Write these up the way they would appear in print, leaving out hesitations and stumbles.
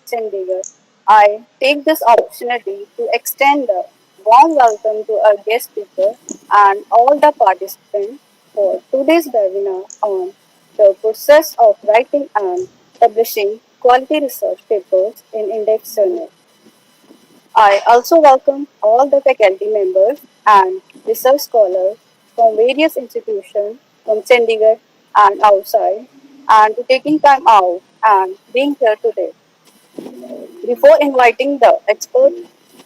Chandigarh, I take this opportunity to extend a warm welcome to our guest speaker and all the participants for today's webinar on the process of writing and publishing quality research papers in Index Journal. I also welcome all the faculty members and research scholars from various institutions from Chandigarh and outside and to taking time out and being here today. Before inviting the expert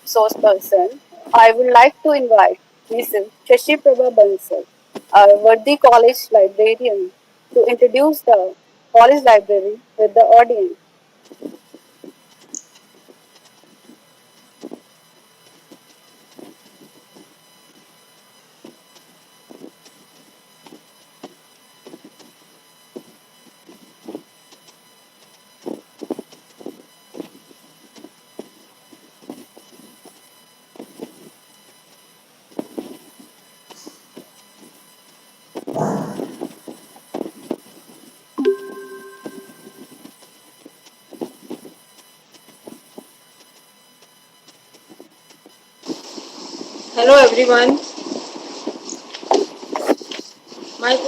source person, I would like to invite Mrs. Shashi Prabha Bansal, our worthy college librarian, to introduce the college library with the audience. Hello everyone, mic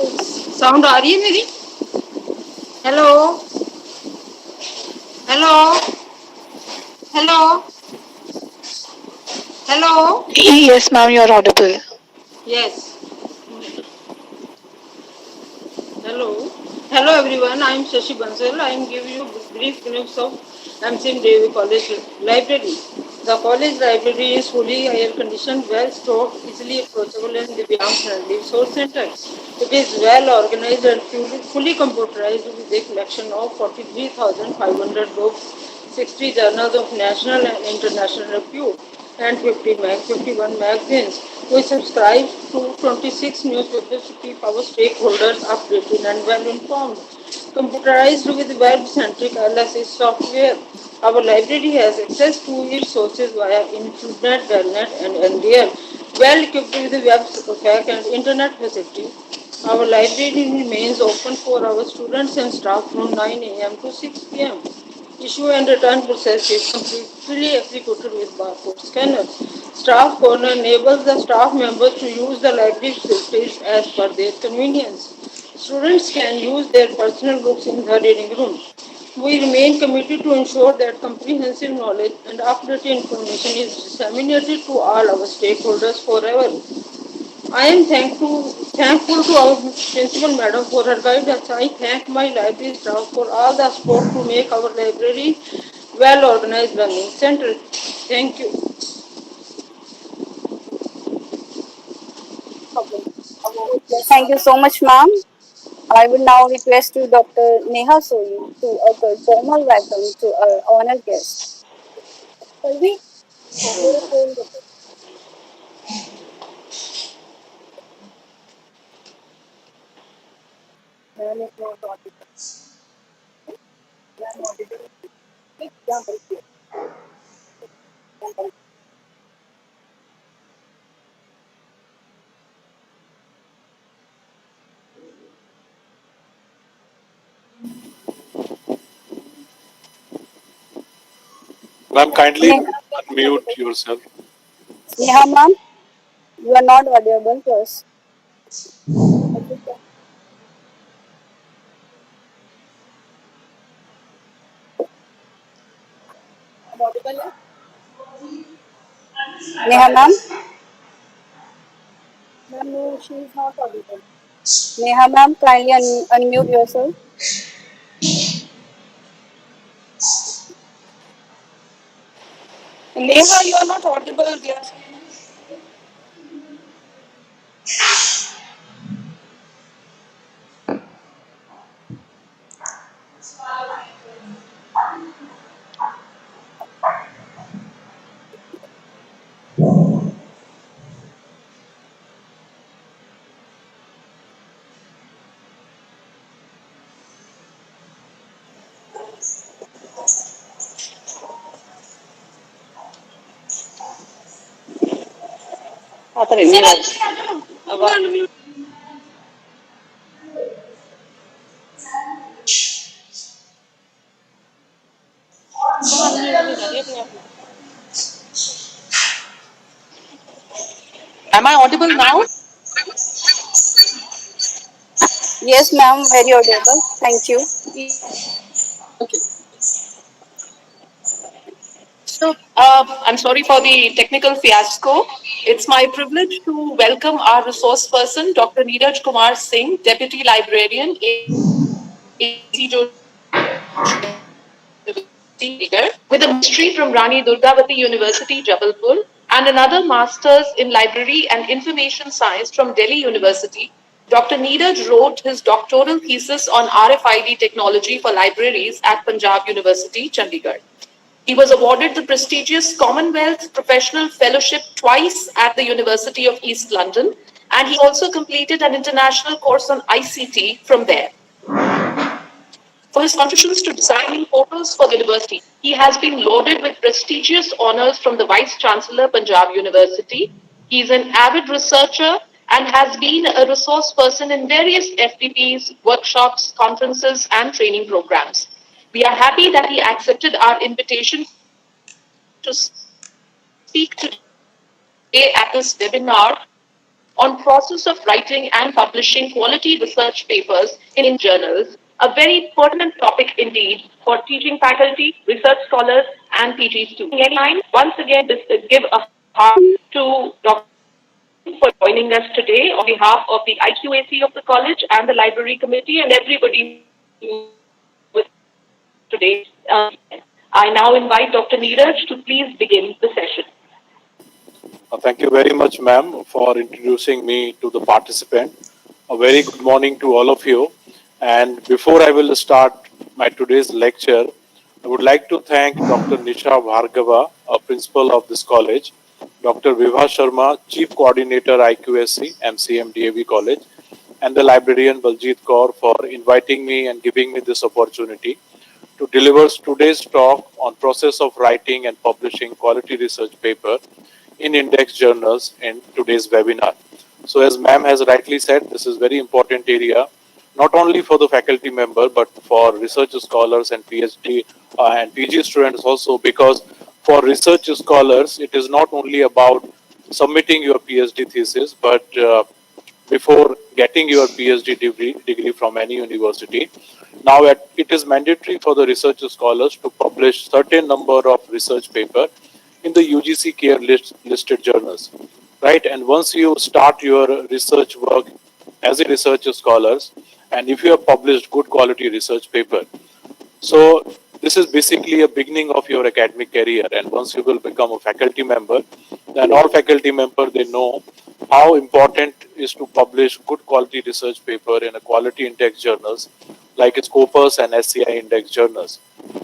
sound आ रही है मेरी? Hello hello hello hello. Yes, ma'am, you're audible. Yes. Hello. Hello everyone, I am Shashi Bansal. I am giving you a brief glimpse of MCM Devi College Library. The college library is fully air conditioned, well stocked, easily approachable and Divyang friendly resource center. It is well organized and fully computerized with a collection of 43,500 books, 60 journals of national and international repute, and 51 magazines. We subscribe to 26 newspapers to keep our stakeholders updated and well informed. Computerized with web-centric LSS software, our library has access to its sources via Internet, Telnet, and NDL. Well equipped with web pack and internet facility, our library remains open for our students and staff from 9 a.m. to 6 p.m. Issue and return process is completely executed with barcode scanner. Staff corner enables the staff members to use the library facilities as per their convenience. Students can use their personal books in the reading room. We remain committed to ensure that comprehensive knowledge and updated information is disseminated to all our stakeholders forever. I am thankful to our principal madam for her guidance. I thank my library staff for all the support to make our library well organized learning center. Thank you. Thank you so much, ma'am. I will now request you, Dr. Neha Soni, to offer formal welcome to our honored guest. Palvi, मेरा phone देखो. मैंने अपना topic क्या बोलती है? Ma'am, kindly unmute yourself. Neha, ma'am, you are not audible to us. Audible है? Neha, ma'am, ma'am, no, she is not audible. Neha, ma'am, kindly unmute yourself. Neha, you are not audible, dear. Am I audible now? Yes, ma'am, very audible. Thank you. Okay. So, I'm sorry for the technical fiasco. It's my privilege to welcome our resource person, Dr. Neeraj Kumar Singh, Deputy Librarian, AC Joshi University, with a mastery from Rani Durgavati University, Jabalpur, and another master's in library and information science from Delhi University. Dr. Neeraj wrote his doctoral thesis on RFID technology for libraries at Punjab University, Chandigarh. He was awarded the prestigious Commonwealth Professional Fellowship twice at the University of East London, and he also completed an international course on ICT from there. For his contributions to designing portals for the university, he has been lauded with prestigious honors from the Vice Chancellor, Punjab University. He is an avid researcher and has been a resource person in various FPPs, workshops, conferences, and training programs. We are happy that he accepted our invitation to speak today at this webinar on process of writing and publishing quality research papers in Indian journals, a very pertinent topic indeed for teaching faculty, research scholars, and PG students. Without wasting any time, once again, give a hearty welcome to Dr. Neeraj Kumar Singh for joining us today on behalf of the IQAC of the college and the library committee and everybody who is with us today. I now invite Dr. Neeraj to please begin the session. Thank you very much, ma'am, for introducing me to the participant. A very good morning to all of you. And before I will start my today's lecture, I would like to thank Dr. Nisha Bhargava, a principal of this college, Dr. Vibha Sharma, Chief Coordinator IQSC, MCM DAV College, and the librarian Baljit Kaur for inviting me and giving me this opportunity to deliver today's talk on process of writing and publishing quality research paper in index journals in today's webinar. So as ma'am has rightly said, this is very important area, not only for the faculty member, but for research scholars and PhD and PG students also, because for research scholars, it is not only about submitting your PhD thesis, but before getting your PhD degree from any university. Now it is mandatory for the research scholars to publish certain number of research paper in the UGC Care listed journals, right? And once you start your research work as a research scholars, and if you have published good quality research paper, so this is basically a beginning of your academic career. And once you will become a faculty member, then all faculty member, they know how important is to publish good quality research paper in a quality index journals like Scopus and SCI index journals,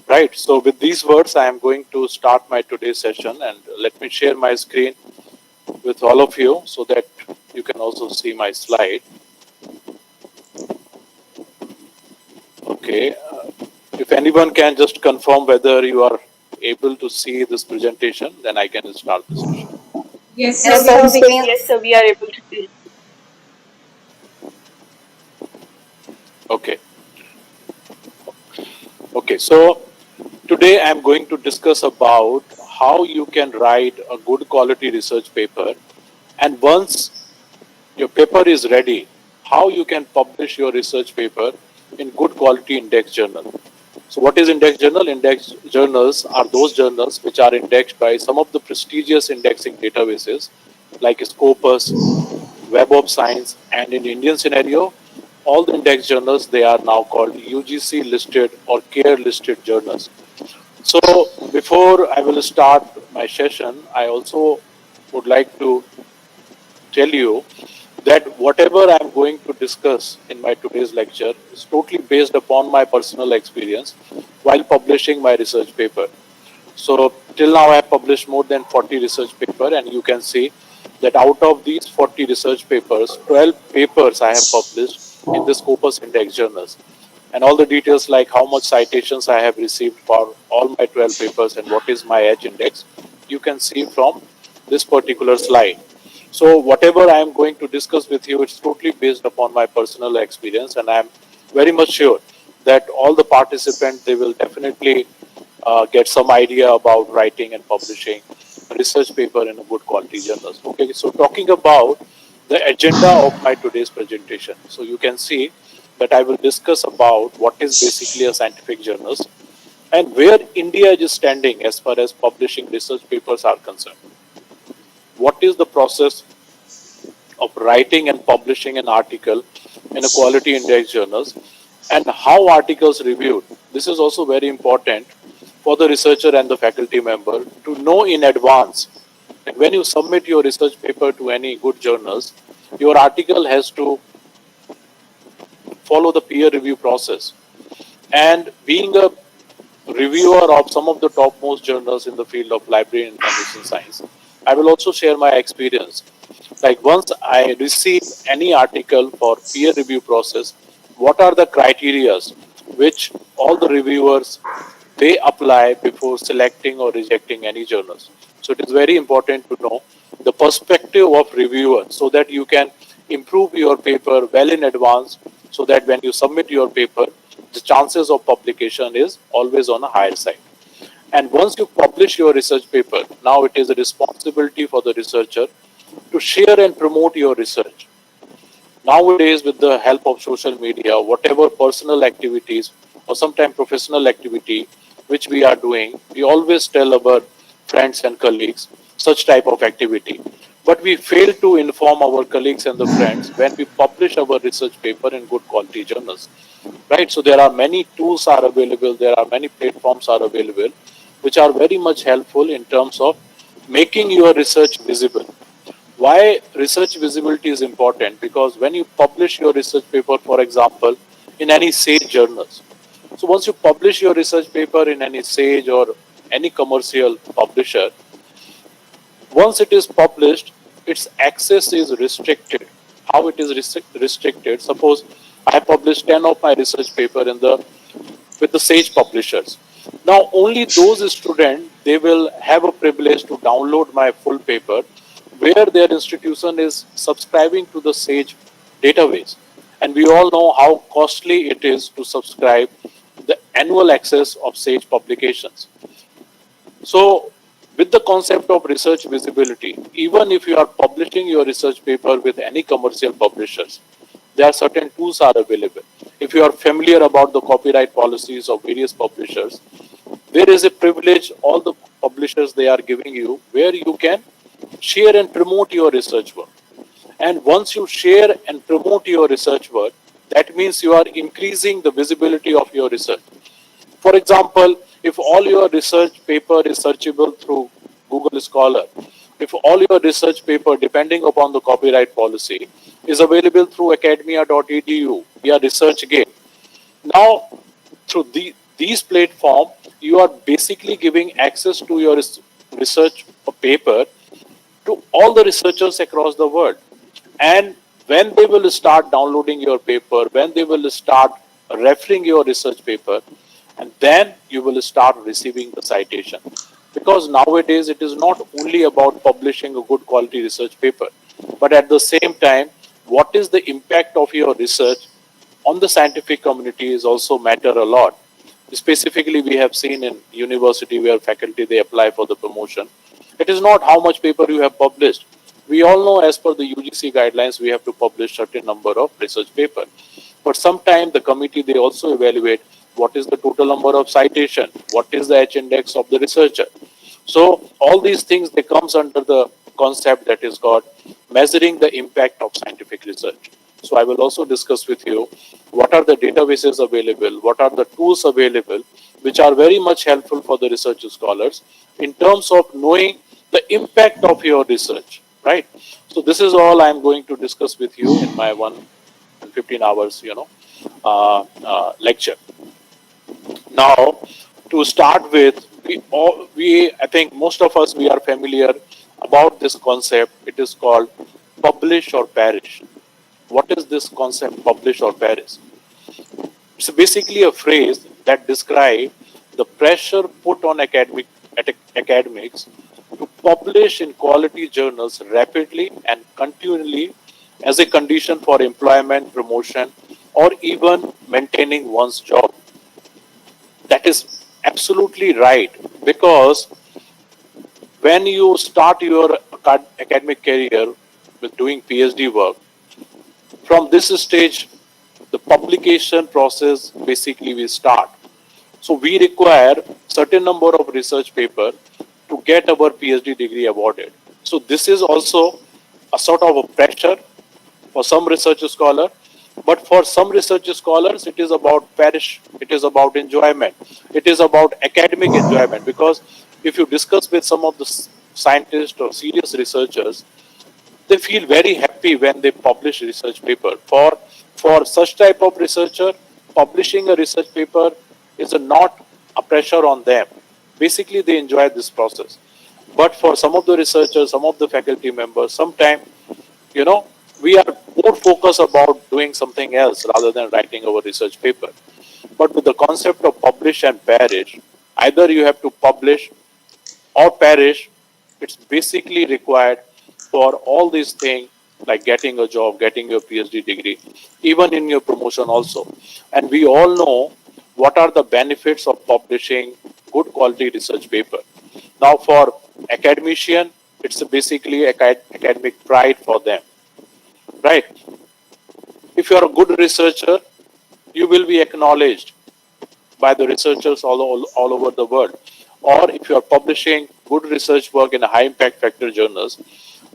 right? So with these words, I am going to start my today's session, and let me share my screen with all of you so that you can also see my slide. Okay. If anyone can just confirm whether you are able to see this presentation, then I can start the session. Yes, Yes, sir, sir. yes, sir, we are able to see. Okay. Okay. So today I am going to discuss about how you can write a good quality research paper, and once your paper is ready, how you can publish your research paper in good quality index journal. So what is index journal? Index journals are those journals which are indexed by some of the prestigious indexing databases like Scopus, Web of Science, and in Indian scenario, all the index journals, they are now called UGC listed or CARE listed journals. So before I will start my session, I also would like to tell you that whatever I am going to discuss in my today's lecture is totally based upon my personal experience while publishing my research paper. So till now I have published more than 40 research paper, and you can see that out of these 40 research papers, 12 papers I have published in the Scopus Index journals. And all the details like how much citations I have received for all my 12 papers and what is my H index, you can see from this particular slide. So whatever I am going to discuss with you, it's totally based upon my personal experience, and I am very much sure that all the participants, they will definitely get some idea about writing and publishing a research paper in a good quality journals. Okay, so talking about the agenda of my today's presentation. So you can see that I will discuss about what is basically a scientific journals and where India is standing as far as publishing research papers are concerned. What is the process of writing and publishing an article in a quality index journals and how articles reviewed. This is also very important for the researcher and the faculty member to know in advance that when you submit your research paper to any good journals, your article has to follow the peer review process. And being a reviewer of some of the topmost journals in the field of library and information science, I will also share my experience. Like once I receive any article for peer review process, what are the criterias which all the reviewers they apply before selecting or rejecting any journals. So it is very important to know the perspective of reviewer so that you can improve your paper well in advance so that when you submit your paper, the chances of publication is always on a higher side. And once you publish your research paper, now it is a responsibility for the researcher to share and promote your research. Nowadays, with the help of social media, whatever personal activities or sometimes professional activity which we are doing, we always tell our friends and colleagues such type of activity. But we fail to inform our colleagues and the friends when we publish our research paper in good quality journals. Right? So there are many tools are available, there are many platforms are available, which are very much helpful in terms of making your research visible. Why research visibility is important? Because when you publish your research paper, for example, in any sage journals, so once you publish your research paper in any sage or any commercial publisher, once it is published, its access is restricted. How it is restricted? Suppose I published 10 of my research paper in the with the Sage publishers. Now only those students they will have a privilege to download my full paper where their institution is subscribing to the Sage database. And we all know how costly it is to subscribe the annual access of Sage publications. So, with the concept of research visibility, even if you are publishing your research paper with any commercial publishers, there are certain tools are available. If you are familiar about the copyright policies of various publishers, there is a privilege all the publishers they are giving you where you can share and promote your research work. And once you share and promote your research work, that means you are increasing the visibility of your research. For example, if all your research paper is searchable through Google Scholar, if all your research paper, depending upon the copyright policy, is available through academia.edu via ResearchGate, now through these platforms, you are basically giving access to your research paper to all the researchers across the world. And when they will start downloading your paper, when they will start referring your research paper, and then you will start receiving the citation. Because nowadays it is not only about publishing a good quality research paper, but at the same time, what is the impact of your research on the scientific community is also matter a lot. Specifically, we have seen in university where faculty they apply for the promotion. It is not how much paper you have published. We all know as per the UGC guidelines, we have to publish certain number of research paper. But sometimes the committee they also evaluate what is the total number of citation, what is the H index of the researcher. So all these things they comes under the concept that is called measuring the impact of scientific research. So I will also discuss with you what are the databases available, what are the tools available, which are very much helpful for the research scholars in terms of knowing the impact of your research, right? So this is all I'm going to discuss with you in my 115 hours, lecture. Now, to start with, I think most of us we are familiar about this concept. It is called publish or perish. What is this concept, publish or perish? It's basically a phrase that describes the pressure put on academics to publish in quality journals rapidly and continually as a condition for employment, promotion, or even maintaining one's job. That is absolutely right, because when you start your academic career with doing PhD work, from this stage, the publication process basically will start. So we require certain number of research paper to get our PhD degree awarded. So this is also a sort of a pressure for some research scholar, but for some research scholars, it is about parish, it is about enjoyment, it is about academic enjoyment. Because if you discuss with some of the scientists or serious researchers, they feel very happy when they publish research paper. For such type of researcher, publishing a research paper is not a pressure on them. Basically, they enjoy this process. But for some of the researchers, some of the faculty members, sometimes, you know, we are more focused about doing something else rather than writing our research paper. But with the concept of publish and perish, either you have to publish or perish. It's basically required for all these things like getting a job, getting your PhD degree, even in your promotion also. And we all know what are the benefits of publishing good quality research paper. Now, for academician, it's basically academic pride for them, right? If you are a good researcher, you will be acknowledged by the researchers all over the world. Or if you are publishing good research work in a high impact factor journals,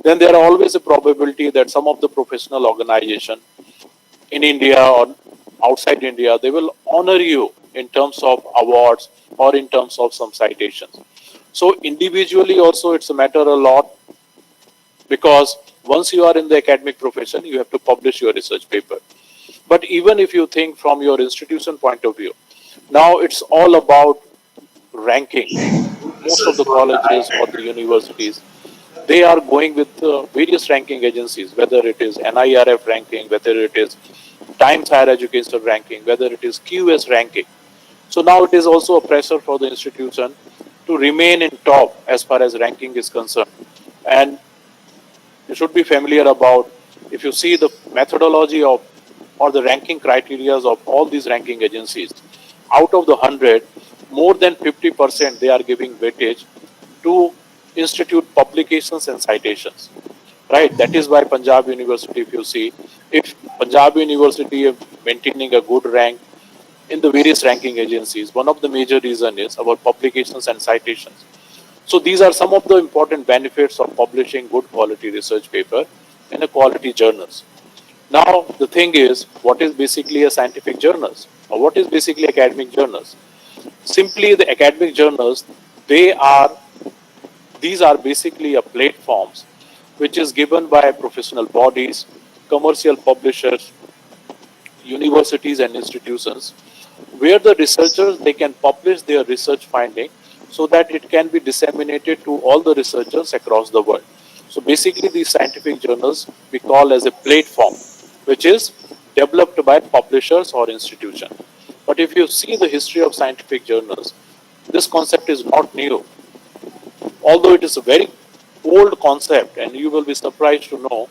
then there are always a probability that some of the professional organization in India or outside India, they will honor you in terms of awards or in terms of some citations. So individually also it's a matter a lot, because once you are in the academic profession, you have to publish your research paper. But even if you think from your institution point of view, now it's all about ranking. Most of the colleges or the universities, they are going with various ranking agencies, whether it is NIRF ranking, whether it is Times Higher Education ranking, whether it is QS ranking. So now it is also a pressure for the institution to remain in top as far as ranking is concerned. And you should be familiar about, if you see the methodology of or the ranking criteria of all these ranking agencies, out of the 100, more than 50% they are giving weightage to institute publications and citations, right? That is why Punjab University, if you see, if Punjab University is maintaining a good rank in the various ranking agencies, one of the major reason is our publications and citations. So these are some of the important benefits of publishing good quality research paper in a quality journals. Now the thing is, what is basically a scientific journals, or what is basically academic journals? Simply the academic journals, they are these are basically a platforms which is given by professional bodies, commercial publishers, universities and institutions, where the researchers, they can publish their research finding so that it can be disseminated to all the researchers across the world. So basically these scientific journals we call as a platform which is developed by publishers or institution. But if you see the history of scientific journals, this concept is not new, although it is a very old concept, and you will be surprised to know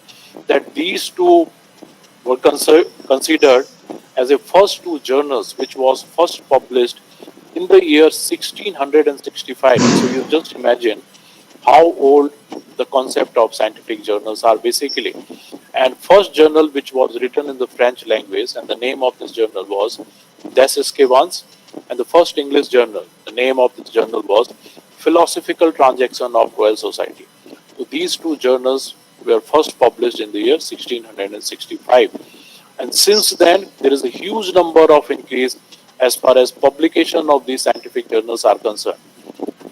that these two were considered as the first two journals which was first published in the year 1665. So you just imagine how old the concept of scientific journals are basically. And first journal which was written in the French language, and the name of this journal was Des Esquivans, and the first English journal, the name of this journal was Philosophical Transaction of Royal Society. So these two journals were first published in the year 1665. And since then, there is a huge number of increase as far as publication of these scientific journals are concerned.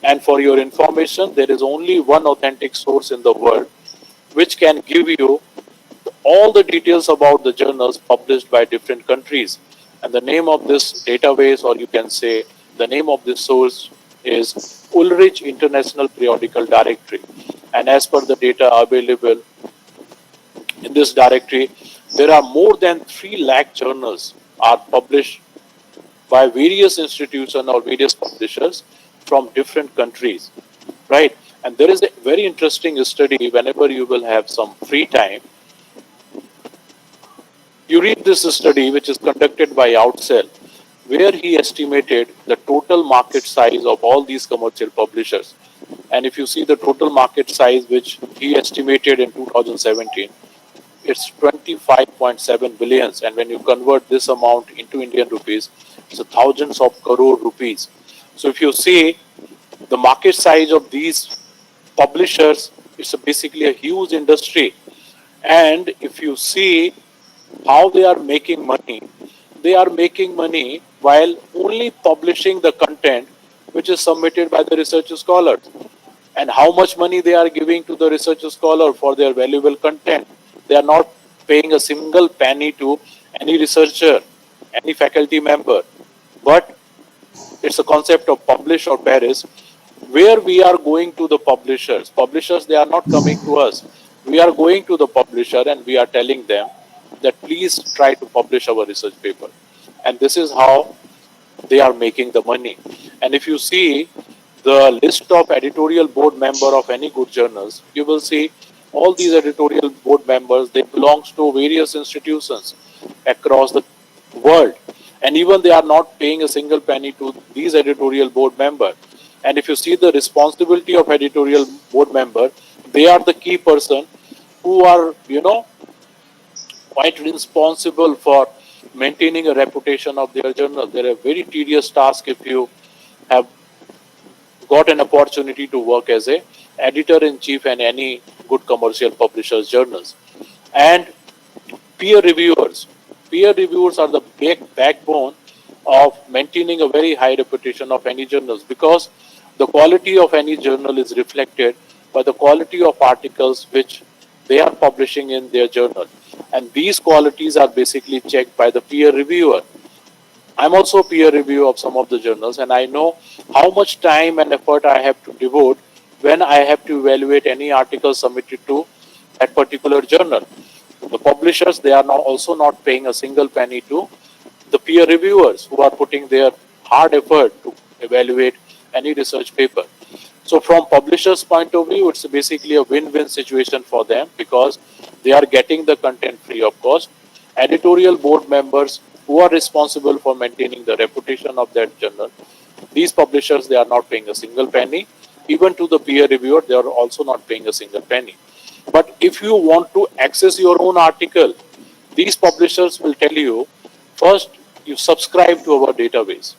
And for your information, there is only one authentic source in the world which can give you all the details about the journals published by different countries. And the name of this database, or you can say the name of this source, is Ulrich International Periodical Directory. And as per the data available in this directory, there are more than 3 lakh journals are published by various institutions or various publishers from different countries, right? And there is a very interesting study. Whenever you will have some free time, you read this study which is conducted by Outsell, where he estimated the total market size of all these commercial publishers. And if you see the total market size which he estimated in 2017, it's 25.7 billions. And when you convert this amount into Indian rupees, it's a thousands of crore rupees. So if you see the market size of these publishers, it's basically a huge industry. And if you see how they are making money, they are making money while only publishing the content which is submitted by the research scholars. And how much money they are giving to the research scholar for their valuable content. They are not paying a single penny to any researcher, any faculty member. But it's a concept of publish or perish, where we are going to the publishers. Publishers, they are not coming to us. We are going to the publisher and we are telling them that please try to publish our research paper. And this is how they are making the money. And if you see the list of editorial board member of any good journals, you will see all these editorial board members, they belongs to various institutions across the world. And even they are not paying a single penny to these editorial board members. And if you see the responsibility of editorial board member, they are the key person who are, quite responsible for maintaining a reputation of their journal. They're a very tedious task if you have got an opportunity to work as a editor-in-chief in any good commercial publishers journals. And peer reviewers. Peer reviewers are the backbone of maintaining a very high reputation of any journals, because the quality of any journal is reflected by the quality of articles which they are publishing in their journal. And these qualities are basically checked by the peer reviewer. I'm also a peer reviewer of some of the journals, and I know how much time and effort I have to devote when I have to evaluate any article submitted to that particular journal. The publishers, they are now also not paying a single penny to the peer reviewers who are putting their hard effort to evaluate any research paper. So from publishers' point of view, it's basically a win-win situation for them, because they are getting the content free of cost. Editorial board members who are responsible for maintaining the reputation of that journal, these publishers, they are not paying a single penny. Even to the peer reviewer, they are also not paying a single penny. But if you want to access your own article, these publishers will tell you, first, you subscribe to our database.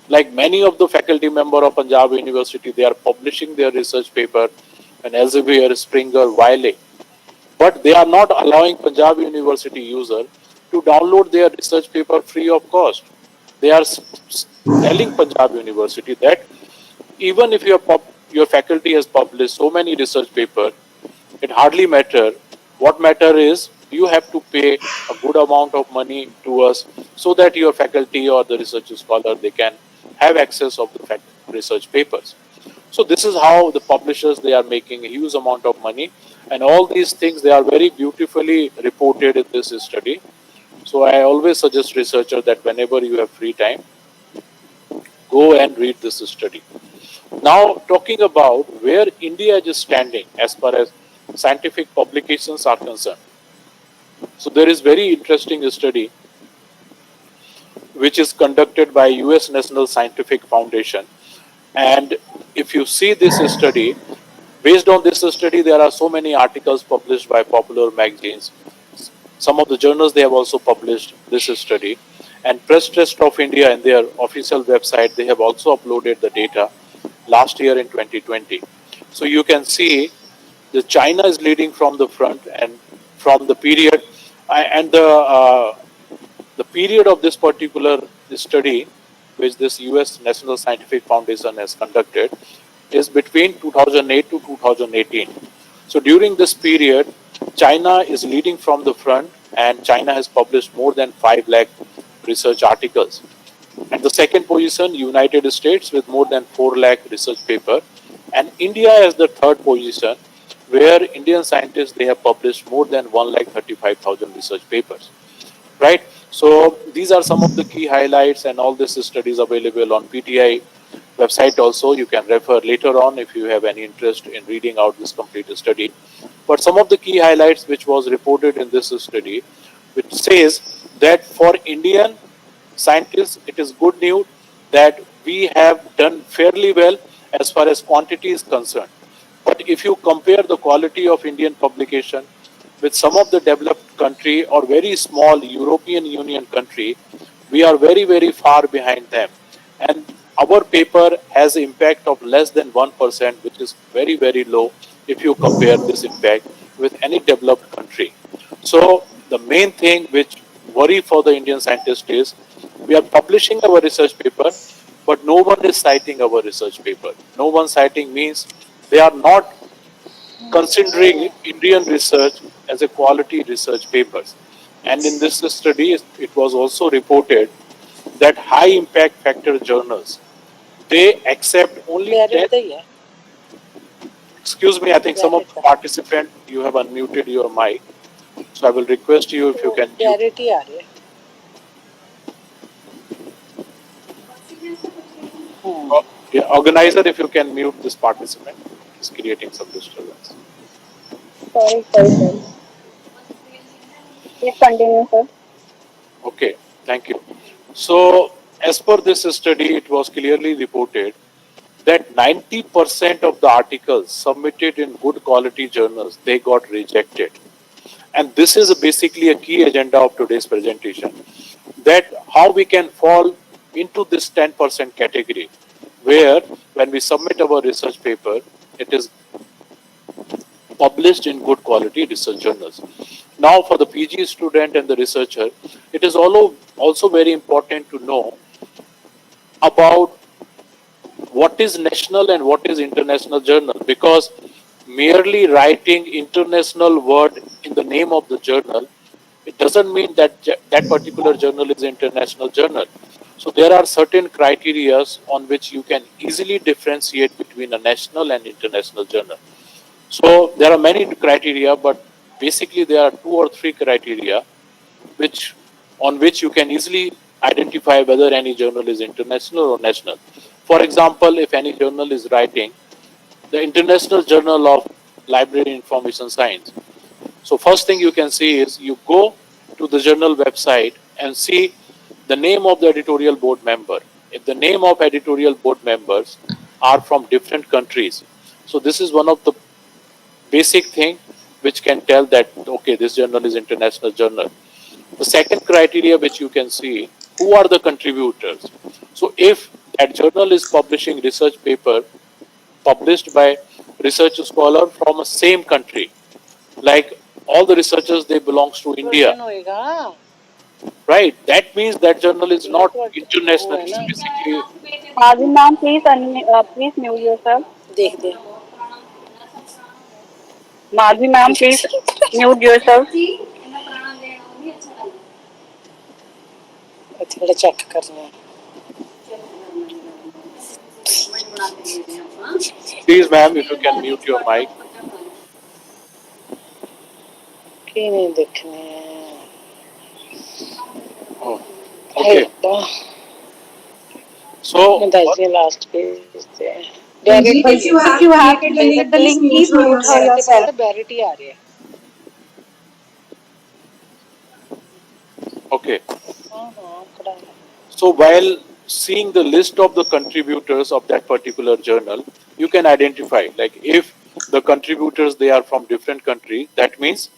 Like many of the faculty member of Punjab University, they are publishing their research paper in Elsevier, Springer, Wiley. But they are not allowing Punjab University user to download their research paper free of cost. They are telling Punjab University that even if your faculty has published so many research papers, it hardly matter. What matter is you have to pay a good amount of money to us, so that your faculty or the research scholar, they can have access of the research papers. So this is how the publishers, they are making a huge amount of money, and all these things, they are very beautifully reported in this study. So I always suggest researchers that whenever you have free time, go and read this study. Now, talking about where India is standing as far as scientific publications are concerned. So there is very interesting study which is conducted by US National Scientific Foundation. And if you see this study, based on this study, there are so many articles published by popular magazines. Some of the journals, they have also published this study. And Press Trust of India, in their official website, they have also uploaded the data last year in 2020. So you can see that China is leading from the front, and from the period, and the period of this particular study, which this US National Scientific Foundation has conducted, is between 2008 to 2018. So during this period, China is leading from the front, and China has published more than 5 lakh research articles. At the second position, United States with more than 4 lakh research paper, and India as the third position, where Indian scientists, they have published more than 1,35,000 research papers, right? So these are some of the key highlights, and all this studies available on PTI website also. You can refer later on if you have any interest in reading out this complete study. But some of the key highlights which was reported in this study, which says that for Indian scientists, it is good news that we have done fairly well as far as quantity is concerned. But if you compare the quality of Indian publication with some of the developed country or very small European Union country, we are very, very far behind them. And our paper has impact of less than 1%, which is very, very low if you compare this impact with any developed country. So the main thing which worry for the Indian scientist is we are publishing our research paper, but no one is citing our research paper. No one citing means they are not considering Indian research as a quality research papers. And in this study, it was also reported that high impact factor journals, they accept only 10. Excuse me, I think some of the participant, you have unmuted your mic. So I will request you if you can mute. Yeah, organizer, if you can mute this participant, it's creating some disturbance. Sorry, sir. Please continue, sir. Okay, thank you. So, as per this study, it was clearly reported that 90% of the articles submitted in good quality journals, they got rejected. And this is basically a key agenda of today's presentation, that how we can fall into this 10% category, where when we submit our research paper, it is published in good quality research journals. Now, for the PG student and the researcher, it is also very important to know about what is national and what is international journal, because merely writing international word in the name of the journal, it doesn't mean that that particular journal is international journal. So there are certain criteria on which you can easily differentiate between a national and international journal. So there are many criteria, but basically there are two or three criteria which on which you can easily identify whether any journal is international or national. For example, if any journal is writing the International Journal of Library Information Science. So first thing you can see is you go to the journal website and see the name of the editorial board member. If the name of editorial board members are from different countries, so this is one of the basic thing which can tell that okay, this journal is international journal. The second criteria which you can see, who are the contributors. So if that journal is publishing research paper published by research scholar from a same country, like all the researchers they belongs to India, right? That means that journal is not international. It's basically Marvin ma'am, please mute yourself. Marvin ma'am, please mute yourself. please, ma'am, if you can mute your mic. Oh, okay. So If you have created the link, please mute her yourself. okay. So while seeing the list of the contributors of that particular journal, you can identify like if the contributors they are from different country, that means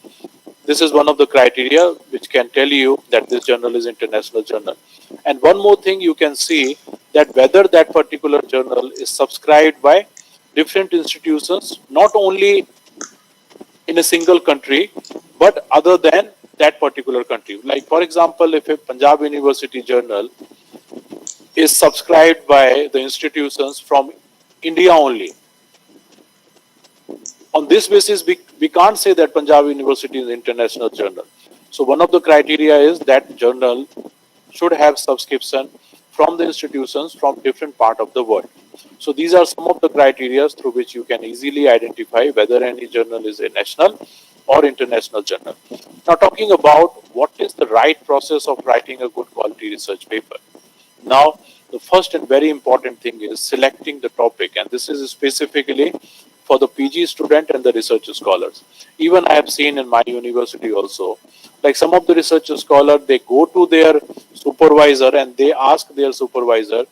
this is one of the criteria which can tell you that this journal is international journal. And one more thing you can see that whether that particular journal is subscribed by different institutions, not only in a single country, but other than that particular country. Like for example, if a Punjab University journal is subscribed by the institutions from India only, on this basis, we can't say that Punjab University is an international journal. So one of the criteria is that journal should have subscription from the institutions from different part of the world. So these are some of the criteria through which you can easily identify whether any journal is a national or international journal. Now talking about what is the right process of writing a good quality research paper. Now, the first and very important thing is selecting the topic, and this is specifically for the PG student and the research scholars. Even I have seen in my university also, Like some of the research scholar, they go to their supervisor and they ask their supervisor,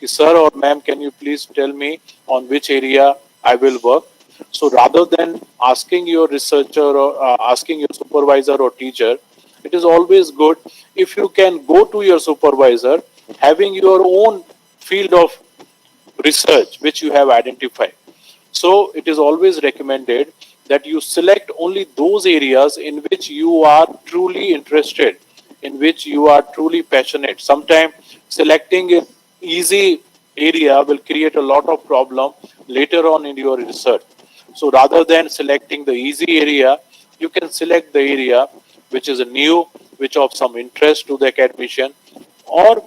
sir or ma'am, can you please tell me on which area I will work? So rather than asking your researcher or asking your supervisor or teacher, it is always good if you can go to your supervisor having your own field of research which you have identified. So it is always recommended that you select only those areas in which you are truly interested, in which you are truly passionate. Sometimes selecting an easy area will create a lot of problem later on in your research. So rather than selecting the easy area, you can select the area which is new, which of some interest to the academician, or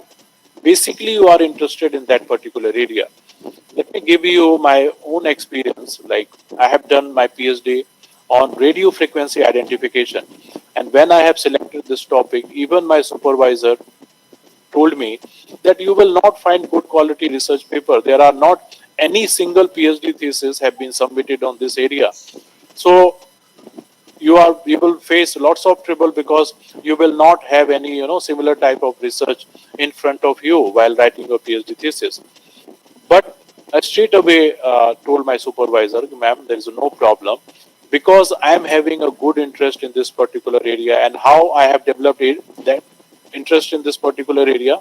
basically you are interested in that particular area. Let me give you my own experience. Like I have done my PhD on radio frequency identification. And when I have selected this topic, even my supervisor told me that you will not find good quality research paper. There are not any single PhD thesis have been submitted on this area. So you will face lots of trouble because you will not have any similar type of research in front of you while writing your PhD thesis. But I straight away told my supervisor, ma'am, there is no problem because I am having a good interest in this particular area. And how I have developed that interest in this particular area,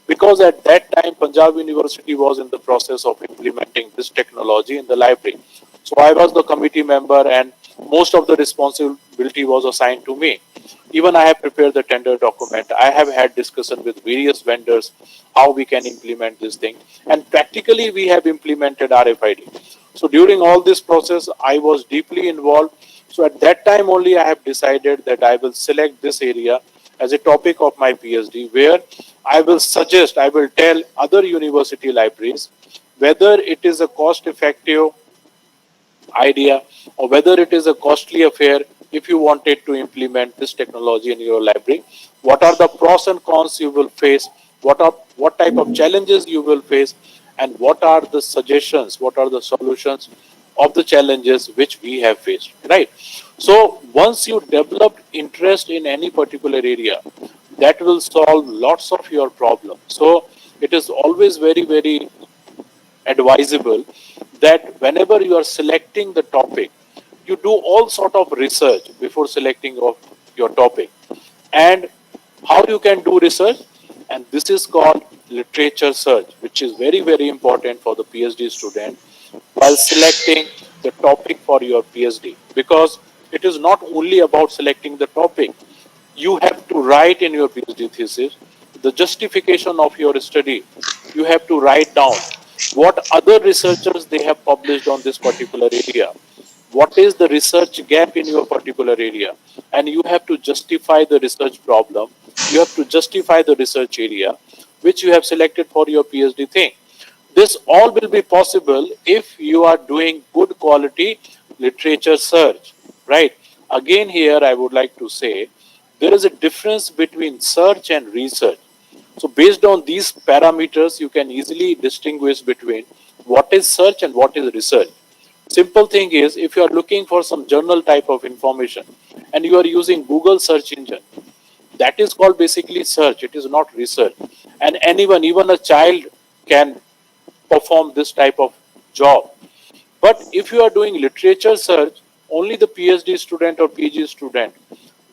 because at that time Punjab University was in the process of implementing this technology in the library. So I was the committee member and most of the responsibility was assigned to me. Even I have prepared the tender document. I have had discussion with various vendors how we can implement this thing. And practically we have implemented RFID. So during all this process, I was deeply involved. So at that time only I have decided that I will select this area as a topic of my PhD, where I will suggest, I will tell other university libraries whether it is a cost effective idea or whether it is a costly affair if you wanted to implement this technology in your library. What are the pros and cons you will face? What type of challenges you will face? And what are the suggestions? What are the solutions of the challenges which we have faced? Right. So once you develop interest in any particular area, that will solve lots of your problems. So it is always very advisable that whenever you are selecting the topic, you do all sort of research before selecting of your topic. And how you can do research? And this is called literature search, which is very important for the PhD student while selecting the topic for your PhD. Because it is not only about selecting the topic, you have to write in your PhD thesis the justification of your study. You have to write down what other researchers they have published on this particular area. What is the research gap in your particular area? And you have to justify the research problem. You have to justify the research area which you have selected for your PhD thing. This all will be possible if you are doing good quality literature search, right? Again, here I would like to say there is a difference between search and research. So based on these parameters, you can easily distinguish between what is search and what is research. Simple thing is, if you are looking for some journal type of information and you are using Google search engine, that is called basically search. It is not research. And anyone, even a child, can perform this type of job. But if you are doing literature search, only the PhD student or PG student,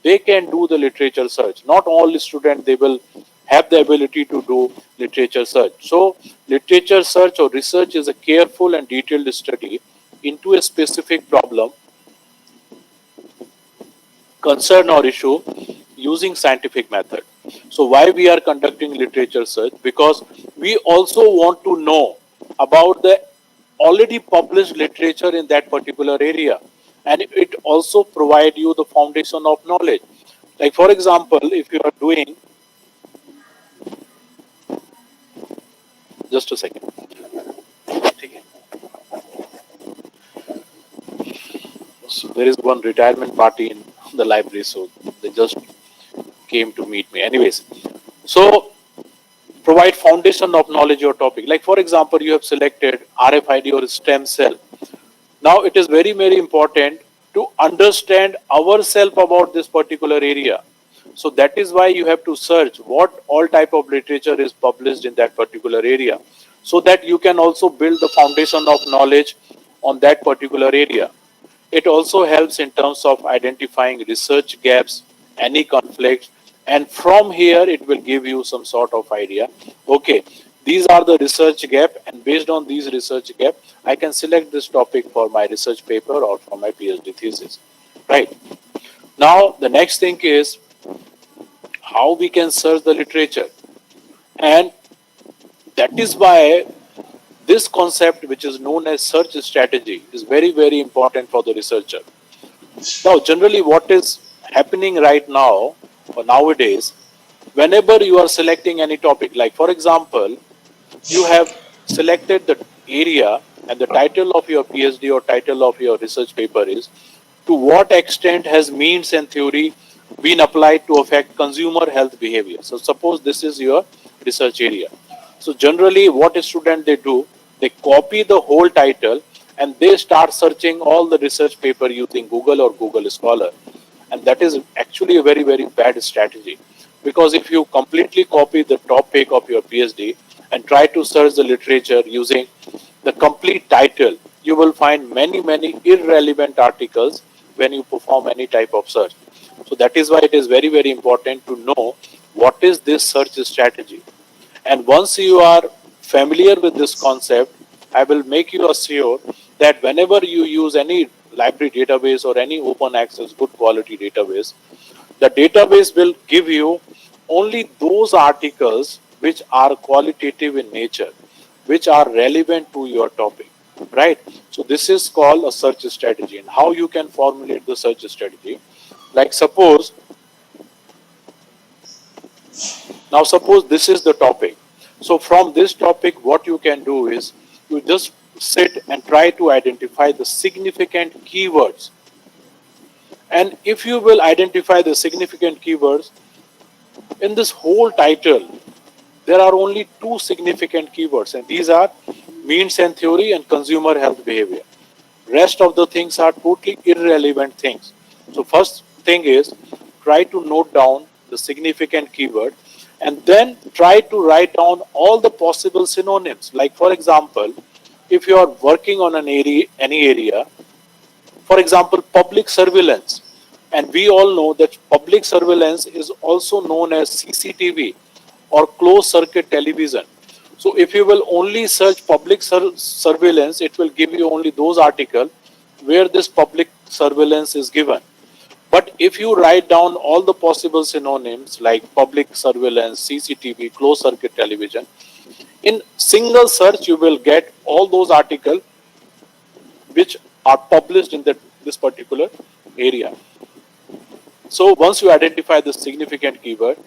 they can do the literature search. Not all students, they will have the ability to do literature search. So literature search or research is a careful and detailed study into a specific problem, concern or issue using scientific method. So why we are conducting literature search? Because we also want to know about the already published literature in that particular area, and it also provide you the foundation of knowledge. Like for example, if you are doing, just a second. So there is one retirement party in the library, so they just came to meet me. Anyways, so provide foundation of knowledge or topic. Like for example, you have selected RFID or stem cell. Now it is very important to understand ourselves about this particular area. So that is why you have to search what all type of literature is published in that particular area, so that you can also build the foundation of knowledge on that particular area. It also helps in terms of identifying research gaps, any conflicts, and from here it will give you some sort of idea. Okay, these are the research gap, and based on these research gap, I can select this topic for my research paper or for my PhD thesis. Right. Now the next thing is how we can search the literature, and that is why this concept, which is known as search strategy, is very, very important for the researcher. Now, generally, what is happening right now or nowadays, whenever you are selecting any topic, like for example, you have selected the area and the title of your PhD or title of your research paper is to what extent has means and theory been applied to affect consumer health behavior. So suppose this is your research area. So generally what a student they do, they copy the whole title and they start searching all the research paper using Google or Google Scholar. And that is actually a very, very bad strategy. Because if you completely copy the topic of your PhD and try to search the literature using the complete title, you will find many, many irrelevant articles when you perform any type of search. So that is why it is very, very important to know what is this search strategy. And once you are familiar with this concept, I will make you assure that whenever you use any library database or any open access good quality database, the database will give you only those articles which are qualitative in nature, which are relevant to your topic, right? So this is called a search strategy. And how you can formulate the search strategy, like suppose this is the topic. So from this topic, what you can do is you just sit and try to identify the significant keywords. And if you will identify the significant keywords in this whole title, there are only two significant keywords, and these are means and theory and consumer health behavior. Rest of the things are totally irrelevant things. So first thing is try to note down the significant keyword and then try to write down all the possible synonyms. Like for example, if you are working on any area, for example, public surveillance. And we all know that public surveillance is also known as CCTV or closed circuit television. So if you will only search public surveillance, it will give you only those articles where this public surveillance is given. But if you write down all the possible synonyms like public surveillance, CCTV, closed circuit television, in single search you will get all those articles which are published in this particular area. So once you identify the significant keyword,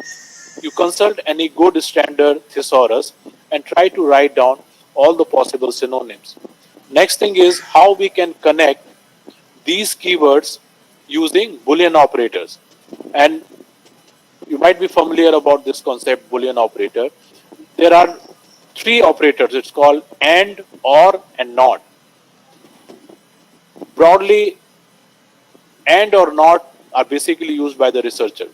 you consult any good standard thesaurus and try to write down all the possible synonyms. Next thing is how we can connect these keywords using Boolean operators. And you might be familiar about this concept, Boolean operator. There are three operators. It's called AND, OR, and NOT. Broadly, AND or NOT are basically used by the researcher.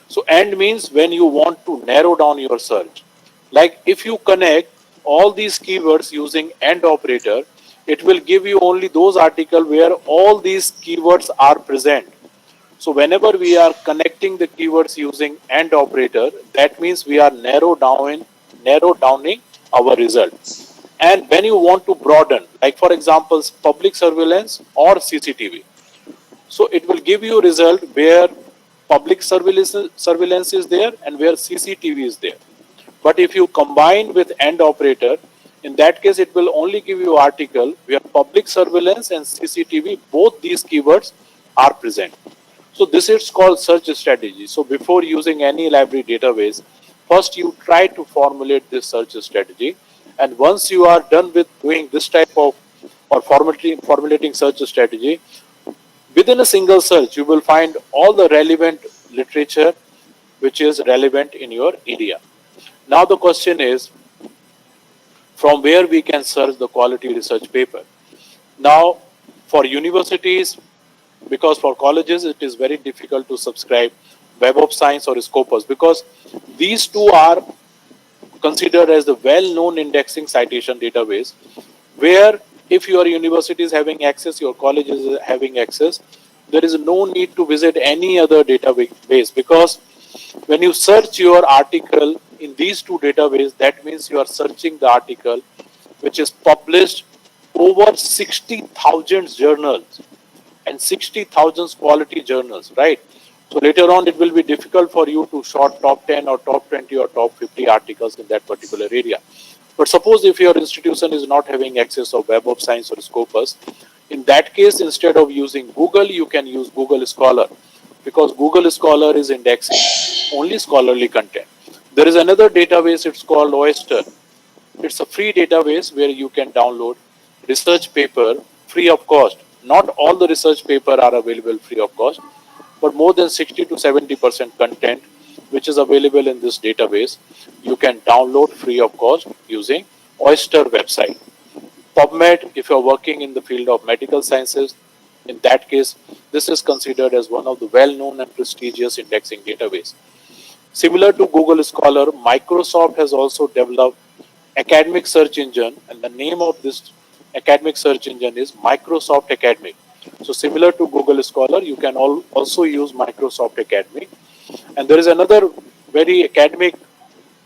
So AND means when you want to narrow down your search. Like if you connect all these keywords using AND operator, it will give you only those articles where all these keywords are present. So whenever we are connecting the keywords using AND operator, that means we are narrow downing our result. And when you want to broaden, like for example, public surveillance or CCTV, so it will give you a result where public surveillance is there and where CCTV is there. But if you combine with AND operator, in that case it will only give you article where public surveillance and CCTV, both these keywords are present. So this is called search strategy. So before using any library database, first you try to formulate this search strategy. And once you are done with doing this type of or formulating search strategy, within a single search, you will find all the relevant literature which is relevant in your area. Now the question is, from where we can search the quality research paper? Now, for universities, because for colleges it is very difficult to subscribe Web of Science or Scopus, because these two are considered as the well-known indexing citation database, where if your university is having access, your college is having access, there is no need to visit any other database, because when you search your article in these two databases, that means you are searching the article which is published over 60,000 journals and 60,000 quality journals, right? So later on, it will be difficult for you to sort top 10 or top 20 or top 50 articles in that particular area. But suppose if your institution is not having access of Web of Science or Scopus, in that case, instead of using Google, you can use Google Scholar, because Google Scholar is indexing only scholarly content. There is another database, it's called Oster. It's a free database where you can download research paper free of cost. Not all the research paper are available free of cost, but more than 60 to 70% content which is available in this database, you can download free of cost using Oyster website. PubMed, if you're working in the field of medical sciences, in that case, this is considered as one of the well-known and prestigious indexing database. Similar to Google Scholar, Microsoft has also developed academic search engine, and the name of this academic search engine is Microsoft Academic. So similar to Google Scholar, you can also use Microsoft Academic. And there is another very academic